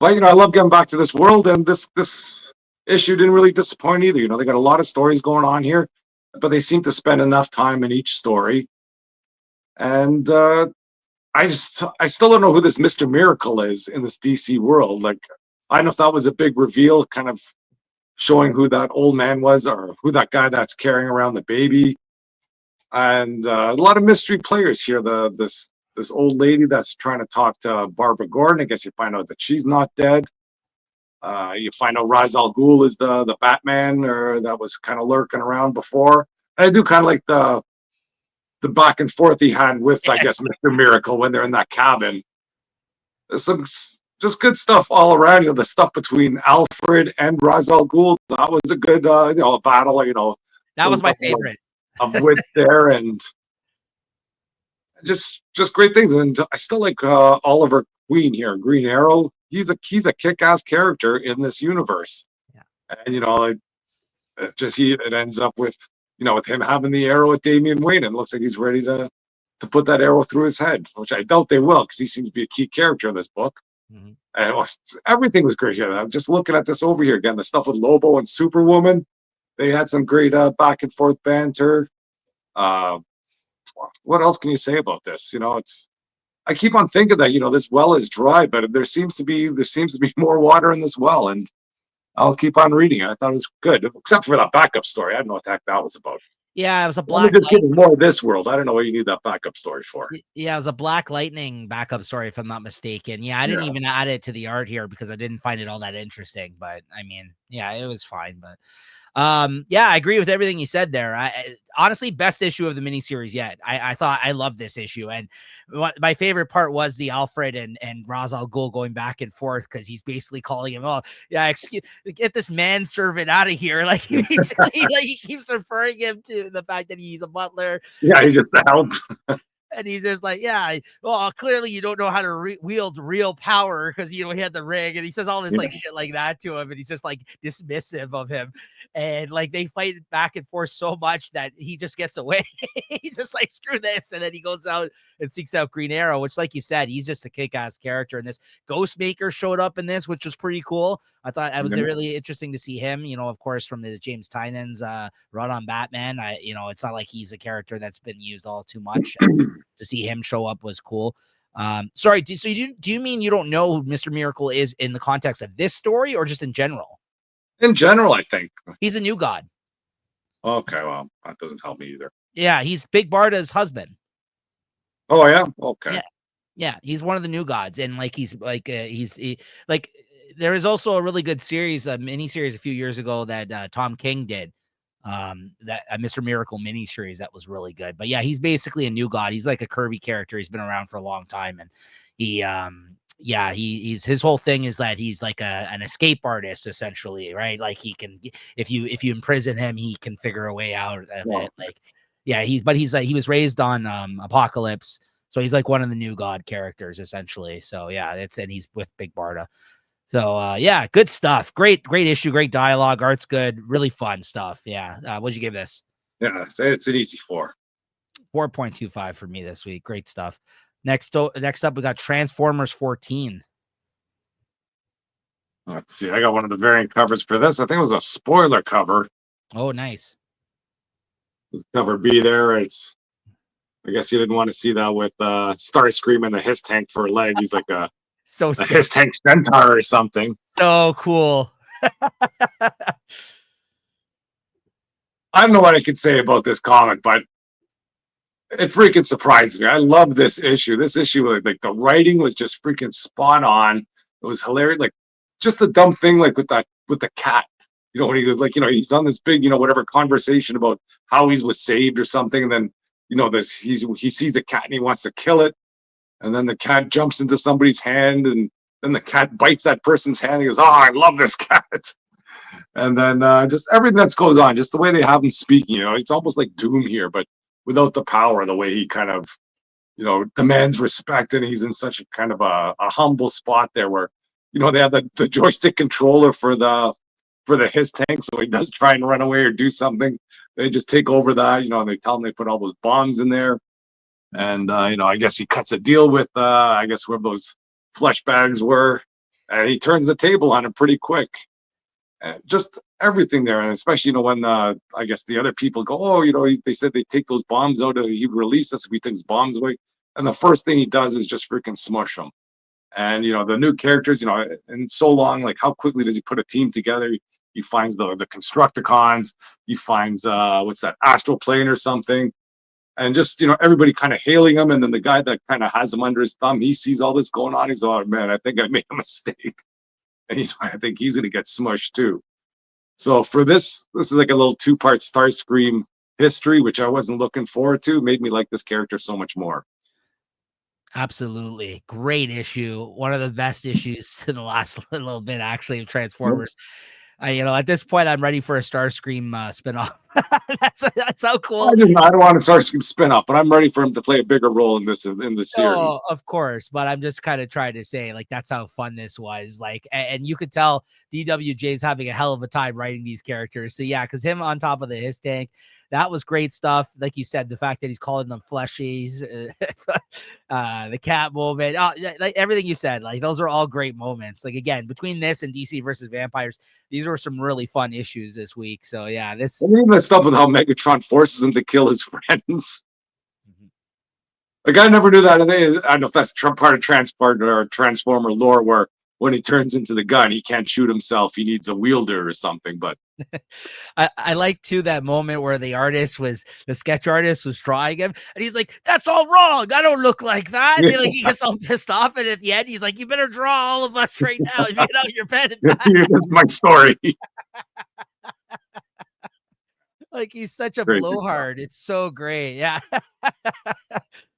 But I love getting back to this world, and this issue didn't really disappoint either. They got a lot of stories going on here, but they seem to spend enough time in each story. And I still don't know who this Mr. Miracle is in this DC world. Like, I don't know if that was a big reveal, kind of showing who that old man was, or who that guy that's carrying around the baby. And a lot of mystery players here. This old lady that's trying to talk to Barbara Gordon. I guess you find out that she's not dead. You find out Ra's al Ghul is the Batman, or that was kind of lurking around before. And I do kind of like the back and forth he had with, yes, I guess, Mr. Miracle when they're in that cabin. There's some just good stuff all around. The stuff between Alfred and Ra's al Ghul, that was a good battle. That was my favorite of wit there, and just great things. And I still like Oliver Queen here, Green Arrow. He's a kick-ass character in this universe. Yeah. And it ends up with with him having the arrow at Damian Wayne, and it looks like he's ready to put that arrow through his head, which I doubt they will, because he seems to be a key character in this book. Mm-hmm. And everything was great here. I'm just looking at this over here again, the stuff with Lobo and Superwoman. They had some great back and forth banter. What else can you say about this? I keep on thinking that this well is dry, but there seems to be more water in this well, and I'll keep on reading it. I thought it was good, except for that backup story. I don't know what the heck that was about. Yeah, it was a Let me Black just Light. give you more of this world. I don't know what you need that backup story for. Yeah, it was a Black Lightning backup story, if I'm not mistaken. Yeah, I didn't Yeah. even add it to the art here because I didn't find it all that interesting. But I mean, yeah, it was fine. But yeah, I agree with everything you said there. Honestly, best issue of the miniseries yet. I thought I loved this issue, and my favorite part was the Alfred and Ra's al Ghul going back and forth because he's basically calling him, "Oh, yeah, excuse, get this manservant out of here." Like he basically, like he keeps referring him to the fact that he's a butler. Yeah, he just helped. And he's just like, yeah, well, clearly you don't know how to wield real power because, you know, he had the ring, and he says all this like Yeah. shit like that to him. And he's just like dismissive of him. And like they fight back and forth so much that he just gets away. He's just like, screw this. And then he goes out and seeks out Green Arrow, which, like you said, he's just a kick ass character. And this Ghostmaker showed up in this, which was pretty cool. I thought it was really interesting to see him, you know, of course, from the James Tynan's run on Batman. You know, it's not like he's a character that's been used all too much. To see him show up was cool. Sorry, do you mean you don't know who Mr. Miracle is in the context of this story or just in general? In general, I think. He's a new god. Okay, well, that doesn't help me either. Yeah, he's Big Barda's husband. Oh yeah, okay. Yeah, yeah, he's one of the new gods, and like like there is also a really good series, a mini series a few years ago that Tom King did. That a Mr. Miracle mini series that was really good. But yeah, he's basically a new god. He's like a Kirby character. He's been around for a long time, and he yeah, he's his whole thing is that he's like an escape artist essentially, right? Like he can, if you imprison him, he can figure a way out of it. Like yeah, he's like he was raised on Apocalypse. So he's like one of the new god characters essentially. So yeah, and he's with Big Barda. So yeah, good stuff. Great issue, great dialogue. Art's good, really fun stuff. Yeah. What'd you give this? Yeah, it's an easy 4. 4.25 for me this week. Great stuff. Next up, we got Transformers 14. Let's see. I got one of the variant covers for this. I think it was a spoiler cover. Oh, nice. Cover B there. I guess you didn't want to see that with Starscream and the Hiss tank for a leg. He's like a sick. Hiss tank centaur or something. So cool. I don't know what I could say about this comic, but it freaking surprises me. I love this issue. This issue, like the writing was just freaking spot on. It was hilarious. Like just the dumb thing, like with the cat. You know, when he goes like, he's on this big, whatever conversation about how he was saved or something, and then he sees a cat and he wants to kill it, and then the cat jumps into somebody's hand, and then the cat bites that person's hand. He goes, "Oh, I love this cat." And then just everything that goes on, just the way they have him speaking, it's almost like Doom here, but without the power, the way he kind of, demands respect, and he's in such a kind of a humble spot there where, they have the joystick controller for the Hiss tank, so he does try and run away or do something. They just take over that, and they tell him they put all those bombs in there. And I guess he cuts a deal with I guess whoever those flesh bags were, and he turns the table on him pretty quick. Just everything there, and especially when I guess the other people go, oh, they said they take those bombs out, he'd release us if we took his bombs away, and the first thing he does is just freaking smush them. And the new characters, and so long, like how quickly does he put a team together? He finds the Constructicons, he finds what's that, Astral Plane or something, and just everybody kind of hailing him, and then the guy that kind of has him under his thumb, he sees all this going on, he's, oh man, I think I made a mistake. And I think he's gonna get smushed too. So for this is like a little 2-part Starscream history, which I wasn't looking forward to. Made me like this character so much more. Absolutely. Great issue. One of the best issues in the last little bit, actually, of Transformers. At this point, I'm ready for a Starscream spinoff. That's how cool. I don't want a Starscream spinoff, but I'm ready for him to play a bigger role in this series. Oh, of course, but I'm just kind of trying to say, like, that's how fun this was. Like, and you could tell DWJ's having a hell of a time writing these characters. So yeah, because him on top of the Hiss tank, that was great stuff. Like you said, the fact that he's calling them fleshies, the cat moment, like everything you said, like those are all great moments. Like again, between this and DC versus Vampires, these were some really fun issues this week. So yeah, this. And even that stuff with how Megatron forces him to kill his friends. Like I never knew that. I don't know if that's part of Transport or Transformer lore, where when he turns into the gun, he can't shoot himself. He needs a wielder or something. But I like too that moment where the sketch artist was drawing him, and he's like, "That's all wrong. I don't look like that." And he gets all pissed off, and at the end, he's like, "You better draw all of us right now. You get out your pen and pad." that's my story. Like he's such a Crazy stuff. blowhard. It's so great. Yeah.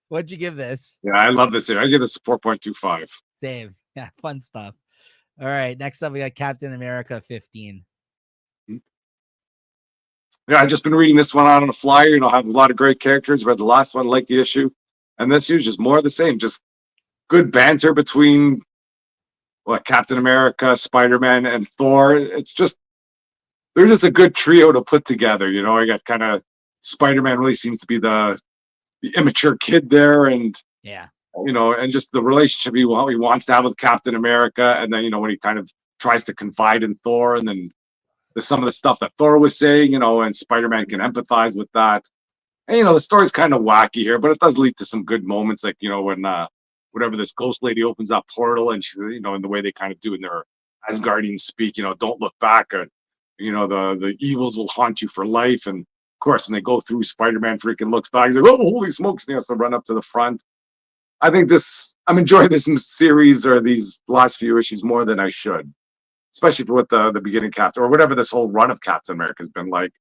What'd you give this? Yeah, I love this. I give this a 4.25. Same. Yeah, fun stuff. All right. Next up, we got Captain America 15. Yeah, I've just been reading this one out on the fly. Have a lot of great characters. Read the last one, liked the issue. And this is just more of the same. Just good banter between Captain America, Spider-Man, and Thor. They're just a good trio to put together. I got kind of Spider-Man really seems to be the immature kid there, and Yeah. and just the relationship he wants to have with Captain America, and then when he kind of tries to confide in Thor, and then some of the stuff that Thor was saying, and Spider-Man can empathize with that. And the story's kind of wacky here, but it does lead to some good moments, like when whatever this ghost lady opens that portal, and she, in the way they kind of do in their Asgardian speak, don't look back, or the evils will haunt you for life. And of course, when they go through, Spider-Man freaking looks back, he's like, "Oh, holy smokes!" And he has to run up to the front. I'm enjoying this series or these last few issues more than I should, especially for what the beginning Captain or whatever this whole run of Captain America has been like.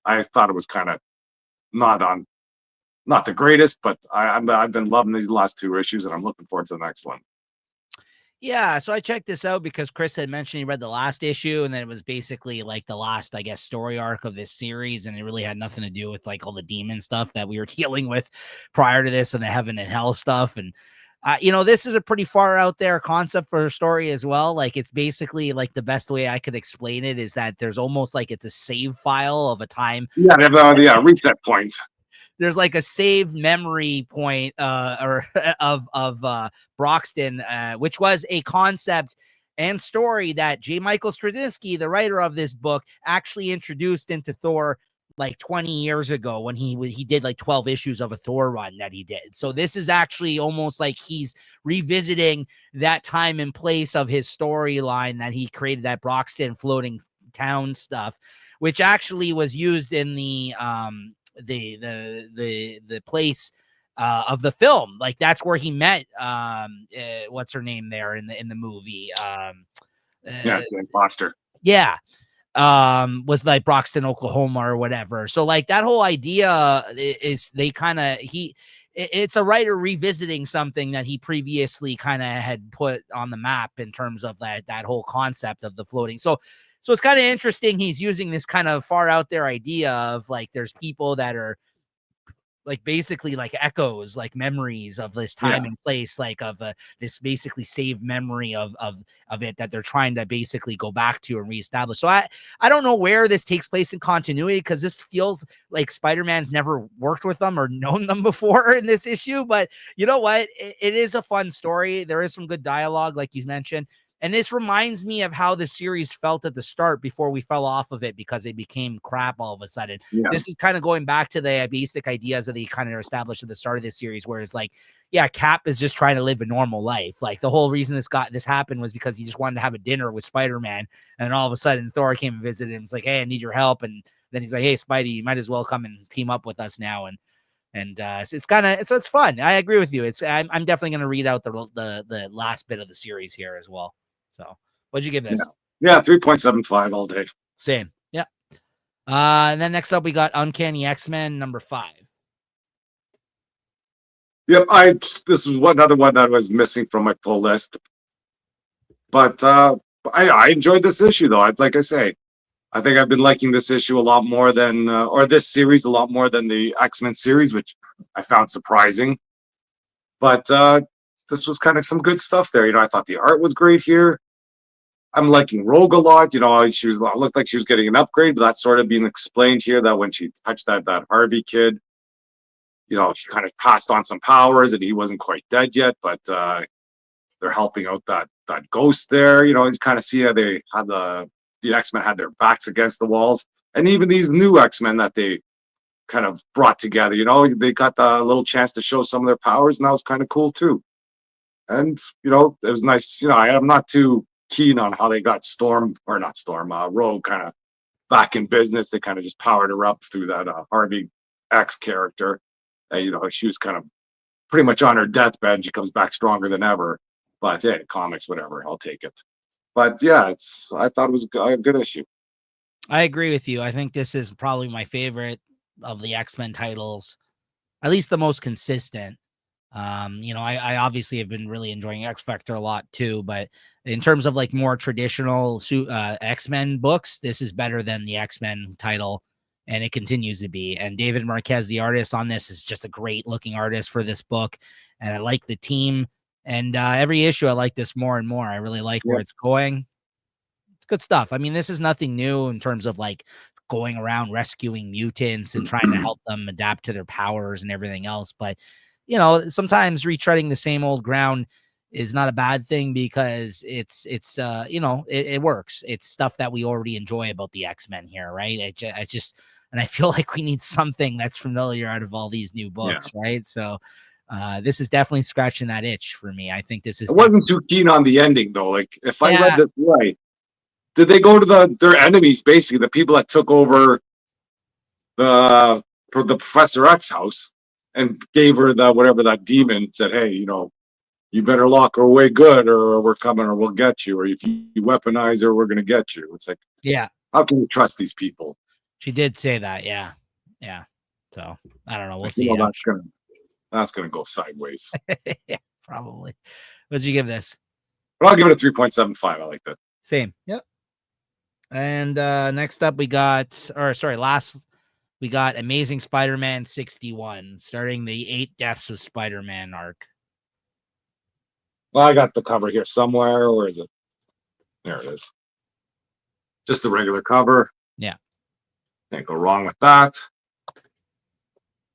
I thought it was kind of not on, not the greatest, but I've been loving these last two issues, and I'm looking forward to the next one. Yeah, so I checked this out because Chris had mentioned he read the last issue, and then it was basically like the last, I guess, story arc of this series, and it really had nothing to do with like all the demon stuff that we were dealing with prior to this and the heaven and hell stuff. And this is a pretty far out there concept for a story as well. Like it's basically like the best way I could explain it is that there's almost like it's a save file of a time. Yeah, they have the reset point. There's like a saved memory point or of Broxton, which was a concept and story that J. Michael Straczynski, the writer of this book, actually introduced into Thor like 20 years ago when he did like 12 issues of a Thor run that he did. So this is actually almost like he's revisiting that time and place of his storyline that he created, that Broxton floating town stuff, which actually was used in the place of the film. Like that's where he met what's her name there in the movie. Yeah, Foster. Yeah. Was like Broxton, Oklahoma or whatever. So like that whole idea is they kind of it's a writer revisiting something that he previously kind of had put on the map in terms of that whole concept of the floating. So it's kind of interesting. He's using this kind of far out there idea of like, there's people that are like basically like echoes, like memories of this time and place, like of this basically saved memory of it that they're trying to basically go back to and reestablish. So I don't know where this takes place in continuity, because this feels like Spider-Man's never worked with them or known them before in this issue. But you know what? It is a fun story. There is some good dialogue, like you mentioned. And this reminds me of how the series felt at the start before we fell off of it because it became crap all of a sudden. Yeah. This is kind of going back to the basic ideas that they kind of established at the start of this series, where it's like, yeah, Cap is just trying to live a normal life. Like the whole reason this happened was because he just wanted to have a dinner with Spider-Man. And all of a sudden Thor came and visited him. It's like, hey, I need your help. And then he's like, hey, Spidey, you might as well come and team up with us now. And so it's kind of, so it's fun. I agree with you. I'm definitely going to read out the last bit of the series here as well. So what'd you give this? Yeah, 3.75 all day. Same. Yeah. And then next up we got Uncanny X-Men number 5. Yep, this is another one that was missing from my pull list. But I enjoyed this issue though. Like I say, I think I've been liking this issue a lot more than or this series a lot more than the X-Men series, which I found surprising. But this was kind of some good stuff there. I thought the art was great here. I'm liking Rogue a lot. She looked like she was getting an upgrade, but that's sort of being explained here that when she touched that Harvey kid, she kind of passed on some powers and he wasn't quite dead yet, but they're helping out that ghost there. You kind of see how they had the X-Men had their backs against the walls, and even these new X-Men that they kind of brought together. They got the little chance to show some of their powers, and that was kind of cool too. And it was nice. I'm not too keen on how they got Storm, or not Storm, Rogue kind of back in business. They kind of just powered her up through that Harvey X character. She was kind of pretty much on her deathbed, and she comes back stronger than ever. But yeah, comics, whatever, I'll take it. But yeah, I thought it was a good issue. I agree with you. I think this is probably my favorite of the X-Men titles, at least the most consistent. I obviously have been really enjoying X Factor a lot too, but in terms of like more traditional X-Men books, this is better than the X-Men title, and it continues to be. And David Marquez, the artist on this, is just a great looking artist for this book, and I like the team. And every issue, I like this more and more. I really like Yeah. where it's going. It's good stuff. I mean, this is nothing new in terms of like going around rescuing mutants and trying to help them adapt to their powers and everything else. But, sometimes retreading the same old ground is not a bad thing because it works. It's stuff that we already enjoy about the X-Men here, right? And I feel like we need something that's familiar out of all these new Yeah. books, right? So this is definitely scratching that itch for me. I think this is I wasn't too keen on the ending though. Like, if I read yeah, this right, did they go to their enemies, basically the people that took over the for the Professor X house and gave her the whatever that demon, said, "Hey, you better lock her away good, or we're coming, or we'll get you, or if you weaponize her, we're gonna get you." It's like, yeah. how can you trust these people? She did say that, yeah. Yeah. So, I don't know, we'll Like, see. I'm that's gonna go sideways. sure yeah, probably. What'd you give this? But I'll give it a 3.75. I like that. Same. Yep. And, next up last we got Amazing Spider-Man 61, starting the 8 Deaths of Spider-Man arc. Well, I got the cover here somewhere. Where is it? There it is. Just the regular cover. Yeah. Can't go wrong with that.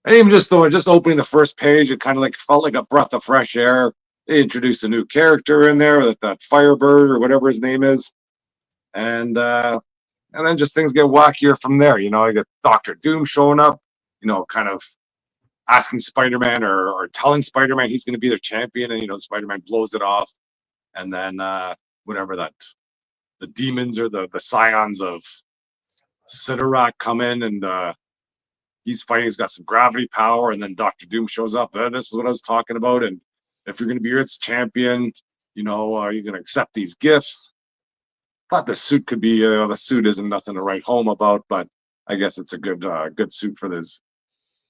And even just opening the first page, it kind of like felt like a breath of fresh air. They introduced a new character in there, that Firebird or whatever his name is, and then just things get wackier from there. I get Doctor Doom showing up, kind of asking Spider-Man, or telling Spider-Man he's going to be their champion, and Spider-Man blows it off, and then whatever that the demons or the scions of Sidorak come in, and he's fighting. He's got some gravity power, and then Doctor Doom shows up. This is what I was talking about. And if you're going to be Earth's champion, you're going to accept these gifts. Thought the suit could be. The suit isn't nothing to write home about, but I guess it's a good suit for this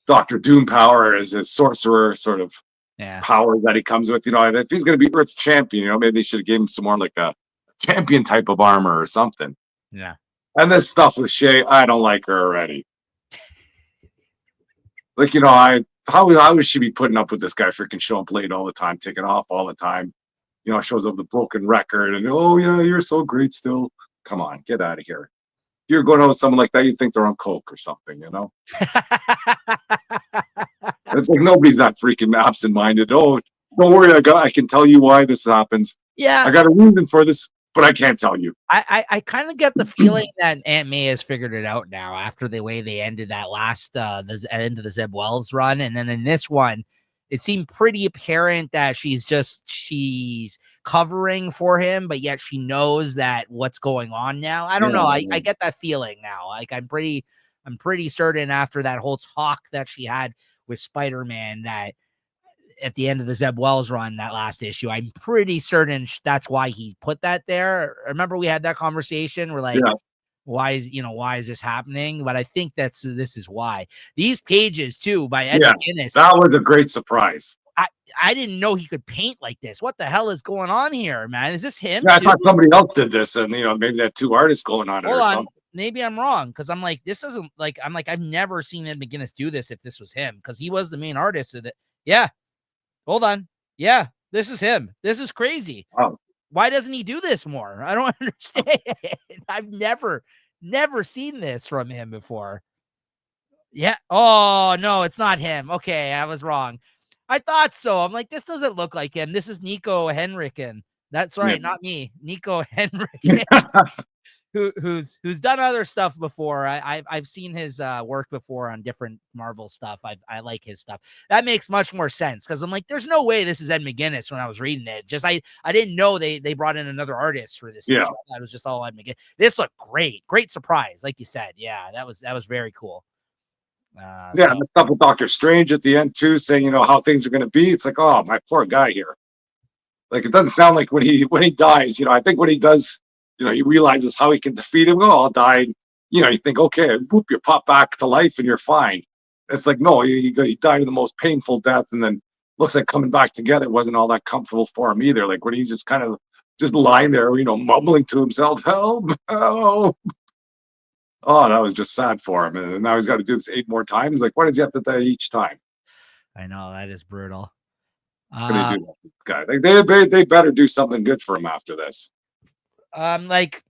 Doctor Doom power as his sorcerer sort of Yeah. power that he comes with. If he's going to be Earth's champion, maybe they should have given him some more like a champion type of armor or something. Yeah. And this stuff with Shay, I don't like her already. Like, how would she be putting up with this guy freaking showing blade all the time, taking off all the time? Shows up the broken record, and oh yeah, you're so great still. Come on, get out of here. If you're going out with someone like that, you think they're on coke or something, It's like nobody's that freaking absent-minded. Oh, don't worry, I can tell you why this happens. Yeah. I got a reason for this, but I can't tell you. I kind of get the feeling that Aunt May has figured it out now after the way they ended that last the end of the Zeb Wells run, and then in this one, it seemed pretty apparent that she's covering for him, but yet she knows that what's going on now. I don't know. I get that feeling now. Like I'm pretty certain after that whole talk that she had with Spider-Man that at the end of the Zeb Wells run, that last issue, I'm pretty certain that's why he put that there. Remember we had that conversation where like, why is this happening? But I think this is why. These pages too by Ed McGuinness. That was a great surprise. I didn't know he could paint like this. What the hell is going on here, man? Is this him? Yeah, I thought somebody else did this, and maybe they had two artists going on it or something. Maybe I'm wrong because I'm like, this isn't like I've never seen Ed McGuinness do this if this was him because he was the main artist of it. Yeah. Hold on. Yeah, this is him. This is crazy. Oh. Why doesn't he do this more? I don't understand. I've never seen this from him before. Yeah. Oh, no, it's not him. Okay, I was wrong. I thought so. I'm like, this doesn't look like him. This is Nico Henriken. That's right, not me. Nico Henriken. who's done other stuff before. I've seen his work before on different Marvel stuff. I like his stuff. That makes much more sense because I'm like, there's no way this is Ed McGuinness when I was reading it. Just I didn't know they brought in another artist for this issue. That was just all Ed McGuinness. This looked great surprise, like you said. Yeah, that was very cool. And the stuff with Doctor Strange at the end too, saying how things are going to be. It's like, oh, my poor guy here. Like, it doesn't sound like when he dies. I think when he does, he realizes how he can defeat him. Oh, I'll die. You think, okay, boop, you pop back to life and you're fine. It's like, no, he died of the most painful death, and then looks like coming back together wasn't all that comfortable for him either. Like when he's just kind of just lying there, mumbling to himself, help, help. Oh, that was just sad for him. And now he's got to do this 8 more times. Like, why does he have to die each time? I know, that is brutal. What can they do with this guy? Like, they better do something good for him after this. Like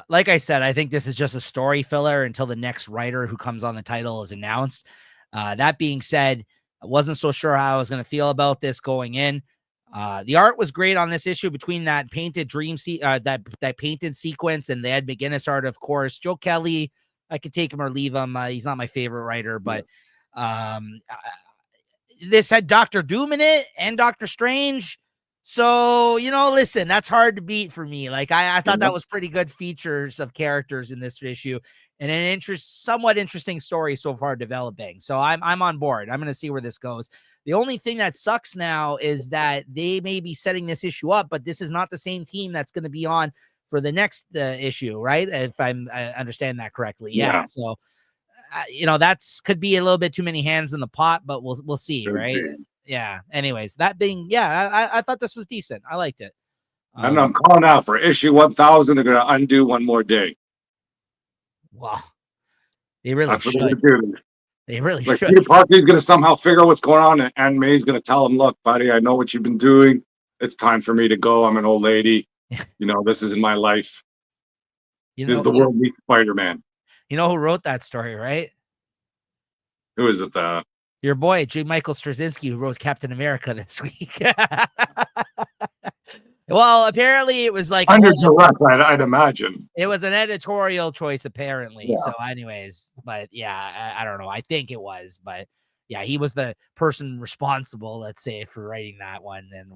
I said, I think this is just a story filler until the next writer who comes on the title is announced. That being said, I wasn't so sure how I was going to feel about this going in. The art was great on this issue between that painted that painted sequence and the Ed McGuinness art, of course. Joe Kelly, I could take him or leave him. He's not my favorite writer, but this had Doctor Doom in it and Doctor Strange. So, listen, that's hard to beat for me. Like, I thought that was pretty good features of characters in this issue and an somewhat interesting story so far developing. So I'm on board. I'm going to see where this goes. The only thing that sucks now is that they may be setting this issue up, but this is not the same team that's going to be on for the next issue, right? If I understand that correctly. Yeah. So, that's could be a little bit too many hands in the pot, but we'll see, right? Yeah. Anyways, that being, I thought this was decent. I liked it. I'm calling out for issue 1000. They're going to undo one more day. Wow. They really That's should. what they're going to do. They really like should. Peter Parker's going to somehow figure out what's going on, and May's going to tell him, look, buddy, I know what you've been doing. It's time for me to go. I'm an old lady. This isn't my life. The world needs Spider-Man. You know who wrote that story, right? Who is it? Your boy, J. Michael Straczynski, who wrote Captain America this week. Well, apparently it was like under direct, I'd imagine. It was an editorial choice, apparently. Yeah. So, anyways, but yeah, I don't know. I think it was, but yeah, he was the person responsible, let's say, for writing that one. And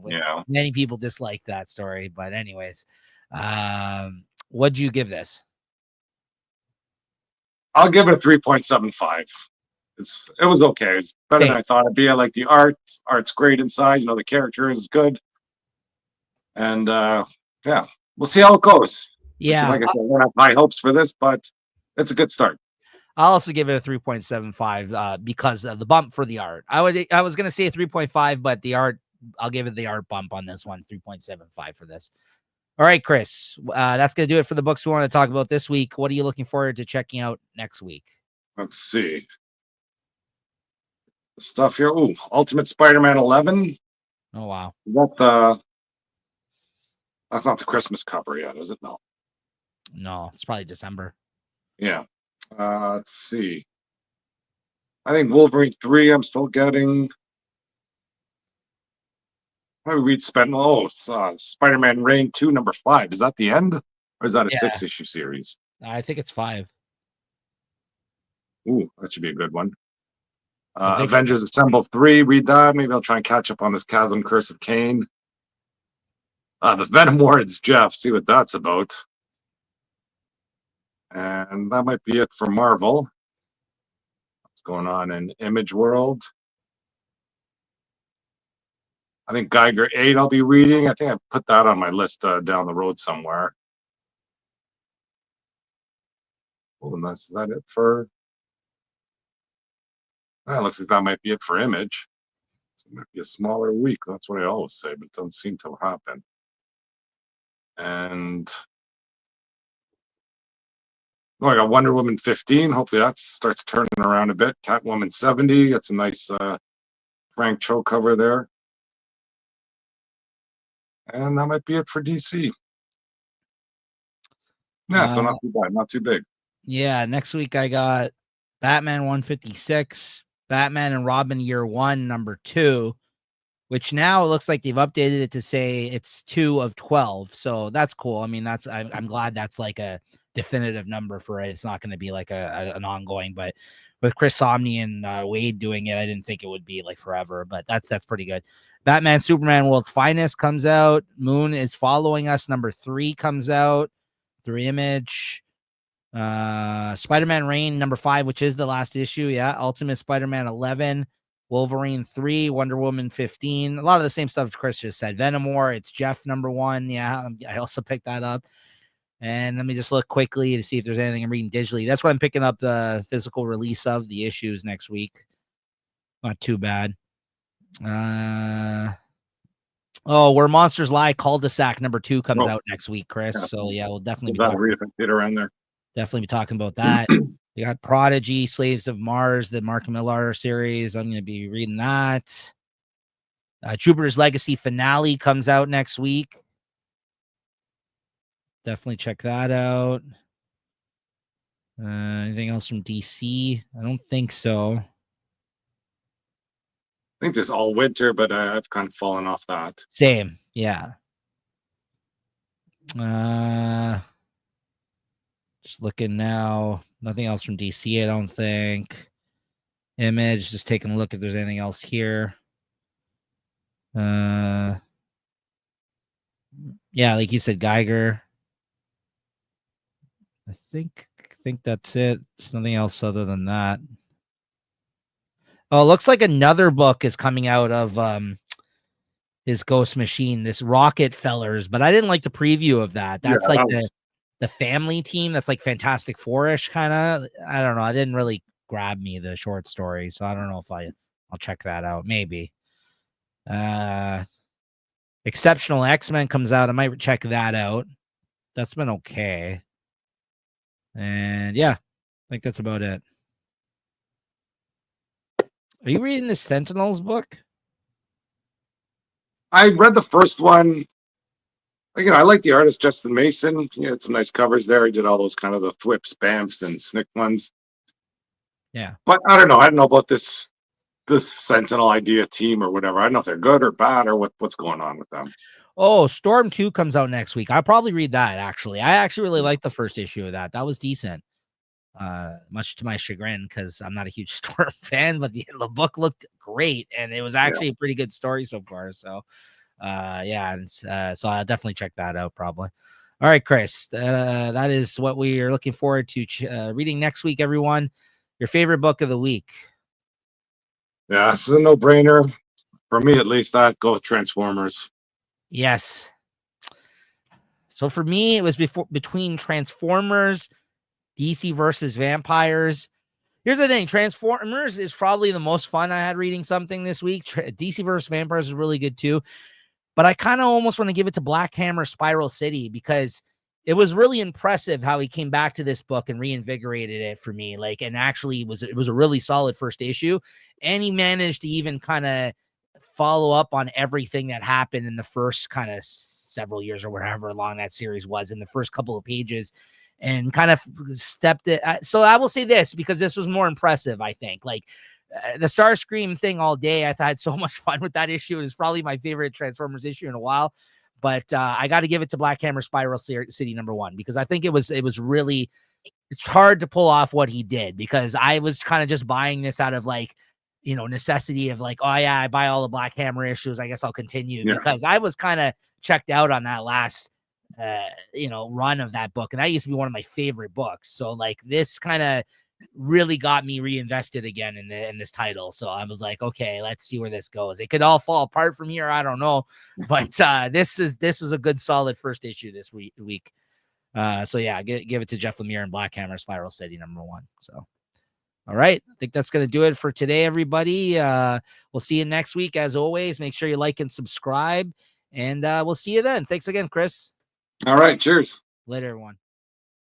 many people dislike that story. But anyways, what'd you give this? I'll give it a 3.75. It was okay. It's better than I thought it'd be. I like the art. Art's great inside. The character is good. And we'll see how it goes. Yeah. Like I said, I don't have high hopes for this, but it's a good start. I'll also give it a 3.75 because of the bump for the art. I was going to say 3.5, but the art, I'll give it the art bump on this one, 3.75 for this. All right, Chris, that's going to do it for the books we want to talk about this week. What are you looking forward to checking out next week? Let's see. The stuff here. Ooh, Ultimate Spider-Man 11. Oh, wow. That's not the Christmas cover yet, is it? No, it's probably December. Yeah. Let's see. I think Wolverine 3 I'm still getting. Maybe we'd spend Spider-Man Reign 2 number 5. Is that the end? Or is that a 6-issue series? I think it's 5. Ooh, that should be a good one. Avengers Assemble 3, read that. Maybe I'll try and catch up on this Chasm Curse of Cain. The Venom Wards, Jeff, see what that's about. And that might be it for Marvel. What's going on in Image World? I think Geiger 8 I'll be reading. I think I put that on my list down the road somewhere. Well, and is that it for? Looks like that might be it for Image. So it might be a smaller week. That's what I always say, but it doesn't seem to happen. And I got Wonder Woman 15. Hopefully that starts turning around a bit. Catwoman 70. Got some nice Frank Cho cover there. And that might be it for DC. Yeah, so not too bad, not too big. Yeah, next week I got Batman 156, Batman and Robin Year 1, number 2. which now it looks like they've updated it to say it's 2 of 12. So that's cool. I mean, I'm glad that's like a definitive number for it. It's not going to be like an ongoing, but with Chris Somney and Wade doing it, I didn't think it would be like forever, but that's pretty good. Batman Superman World's Finest comes out. Moon is Following Us number 3 comes out through Image. Spider-Man Reign number 5, which is the last issue. Yeah. Ultimate Spider-Man 11, Wolverine 3, Wonder Woman 15. A lot of the same stuff Chris just said. Venom War, it's Jeff number 1. Yeah, I also picked that up. And let me just look quickly to see if there's anything I'm reading digitally. That's what I'm picking up the physical release of the issues next week. Not too bad. Where Monsters Lie, Cul-de-sac number 2 comes out next week, Chris. Yeah. So yeah, we'll definitely be talking. Read around there. Definitely be talking about that. You got Prodigy, Slaves of Mars, the Mark Millar series. I'm going to be reading that. Jupiter's Legacy finale comes out next week. Definitely check that out. Anything else from DC? I don't think so. I think there's All Winter, but I've kind of fallen off that. Same, yeah. Just looking now. Nothing else from DC, I don't think. Image, just taking a look if there's anything else here. Yeah, like you said, Geiger. I think that's it. There's nothing else other than that. Oh, it looks like another book is coming out of his Ghost Machine, this Rocket Fellers, but I didn't like the preview of that. That's the family team. That's like Fantastic Four-ish kind of. I don't know. It didn't really grab me, the short story, so I don't know if I'll check that out. Maybe. Exceptional X-Men comes out. I might check that out. That's been okay. And yeah, I think that's about it. Are you reading the Sentinels book? I read the first one. You know, I like the artist Justin Mason. He had some nice covers there. He did all those kind of the Thwips, Bamfs, and Snick ones. Yeah. But I don't know. I don't know about this Sentinel Idea team or whatever. I don't know if they're good or bad or what's going on with them. Oh, Storm 2 comes out next week. I'll probably read that, actually. I actually really liked the first issue of that. That was decent. Much to my chagrin, because I'm not a huge Storm fan, but the book looked great, and it was actually a pretty good story so far. So, so I'll definitely check that out probably. All right, Chris, that is what we are looking forward to reading next week, everyone. Your favorite book of the week? Yeah, it's a no-brainer. For me, at least, I'd go with Transformers. Yes. So for me, it was between Transformers, DC versus Vampires. Here's the thing. Transformers is probably the most fun I had reading something this week. DC versus Vampires is really good too. But I kind of almost want to give it to Black Hammer Spiral City, because it was really impressive how he came back to this book and reinvigorated it for me. Like, and actually it was a really solid first issue. And he managed to even kind of follow up on everything that happened in the first kind of several years or whatever long that series was, in the first couple of pages, and kind of stepped it. So I will say this, because this was more impressive, I think. Like, the Starscream thing all day, I had so much fun with that issue. It was probably my favorite Transformers issue in a while. But I got to give it to Black Hammer Spiral City #1, because I think it was really, it's hard to pull off what he did, because I was kind of just buying this out of like, you know, necessity of like, oh yeah, I buy all the Black Hammer issues, I guess I'll continue, because I was kind of checked out on that last run of that book, and that used to be one of my favorite books. So like, this kind of really got me reinvested again in this title. So I was like, okay, let's see where this goes. It could all fall apart from here, I don't know, but this was a good solid first issue this week. So yeah, give it to Jeff Lemire and Black Hammer Spiral City #1. So all right, I think that's going to do it for today, everybody. We'll see you next week. As always, make sure you like and subscribe, and we'll see you then. Thanks again, Chris. All right, cheers. Later, everyone.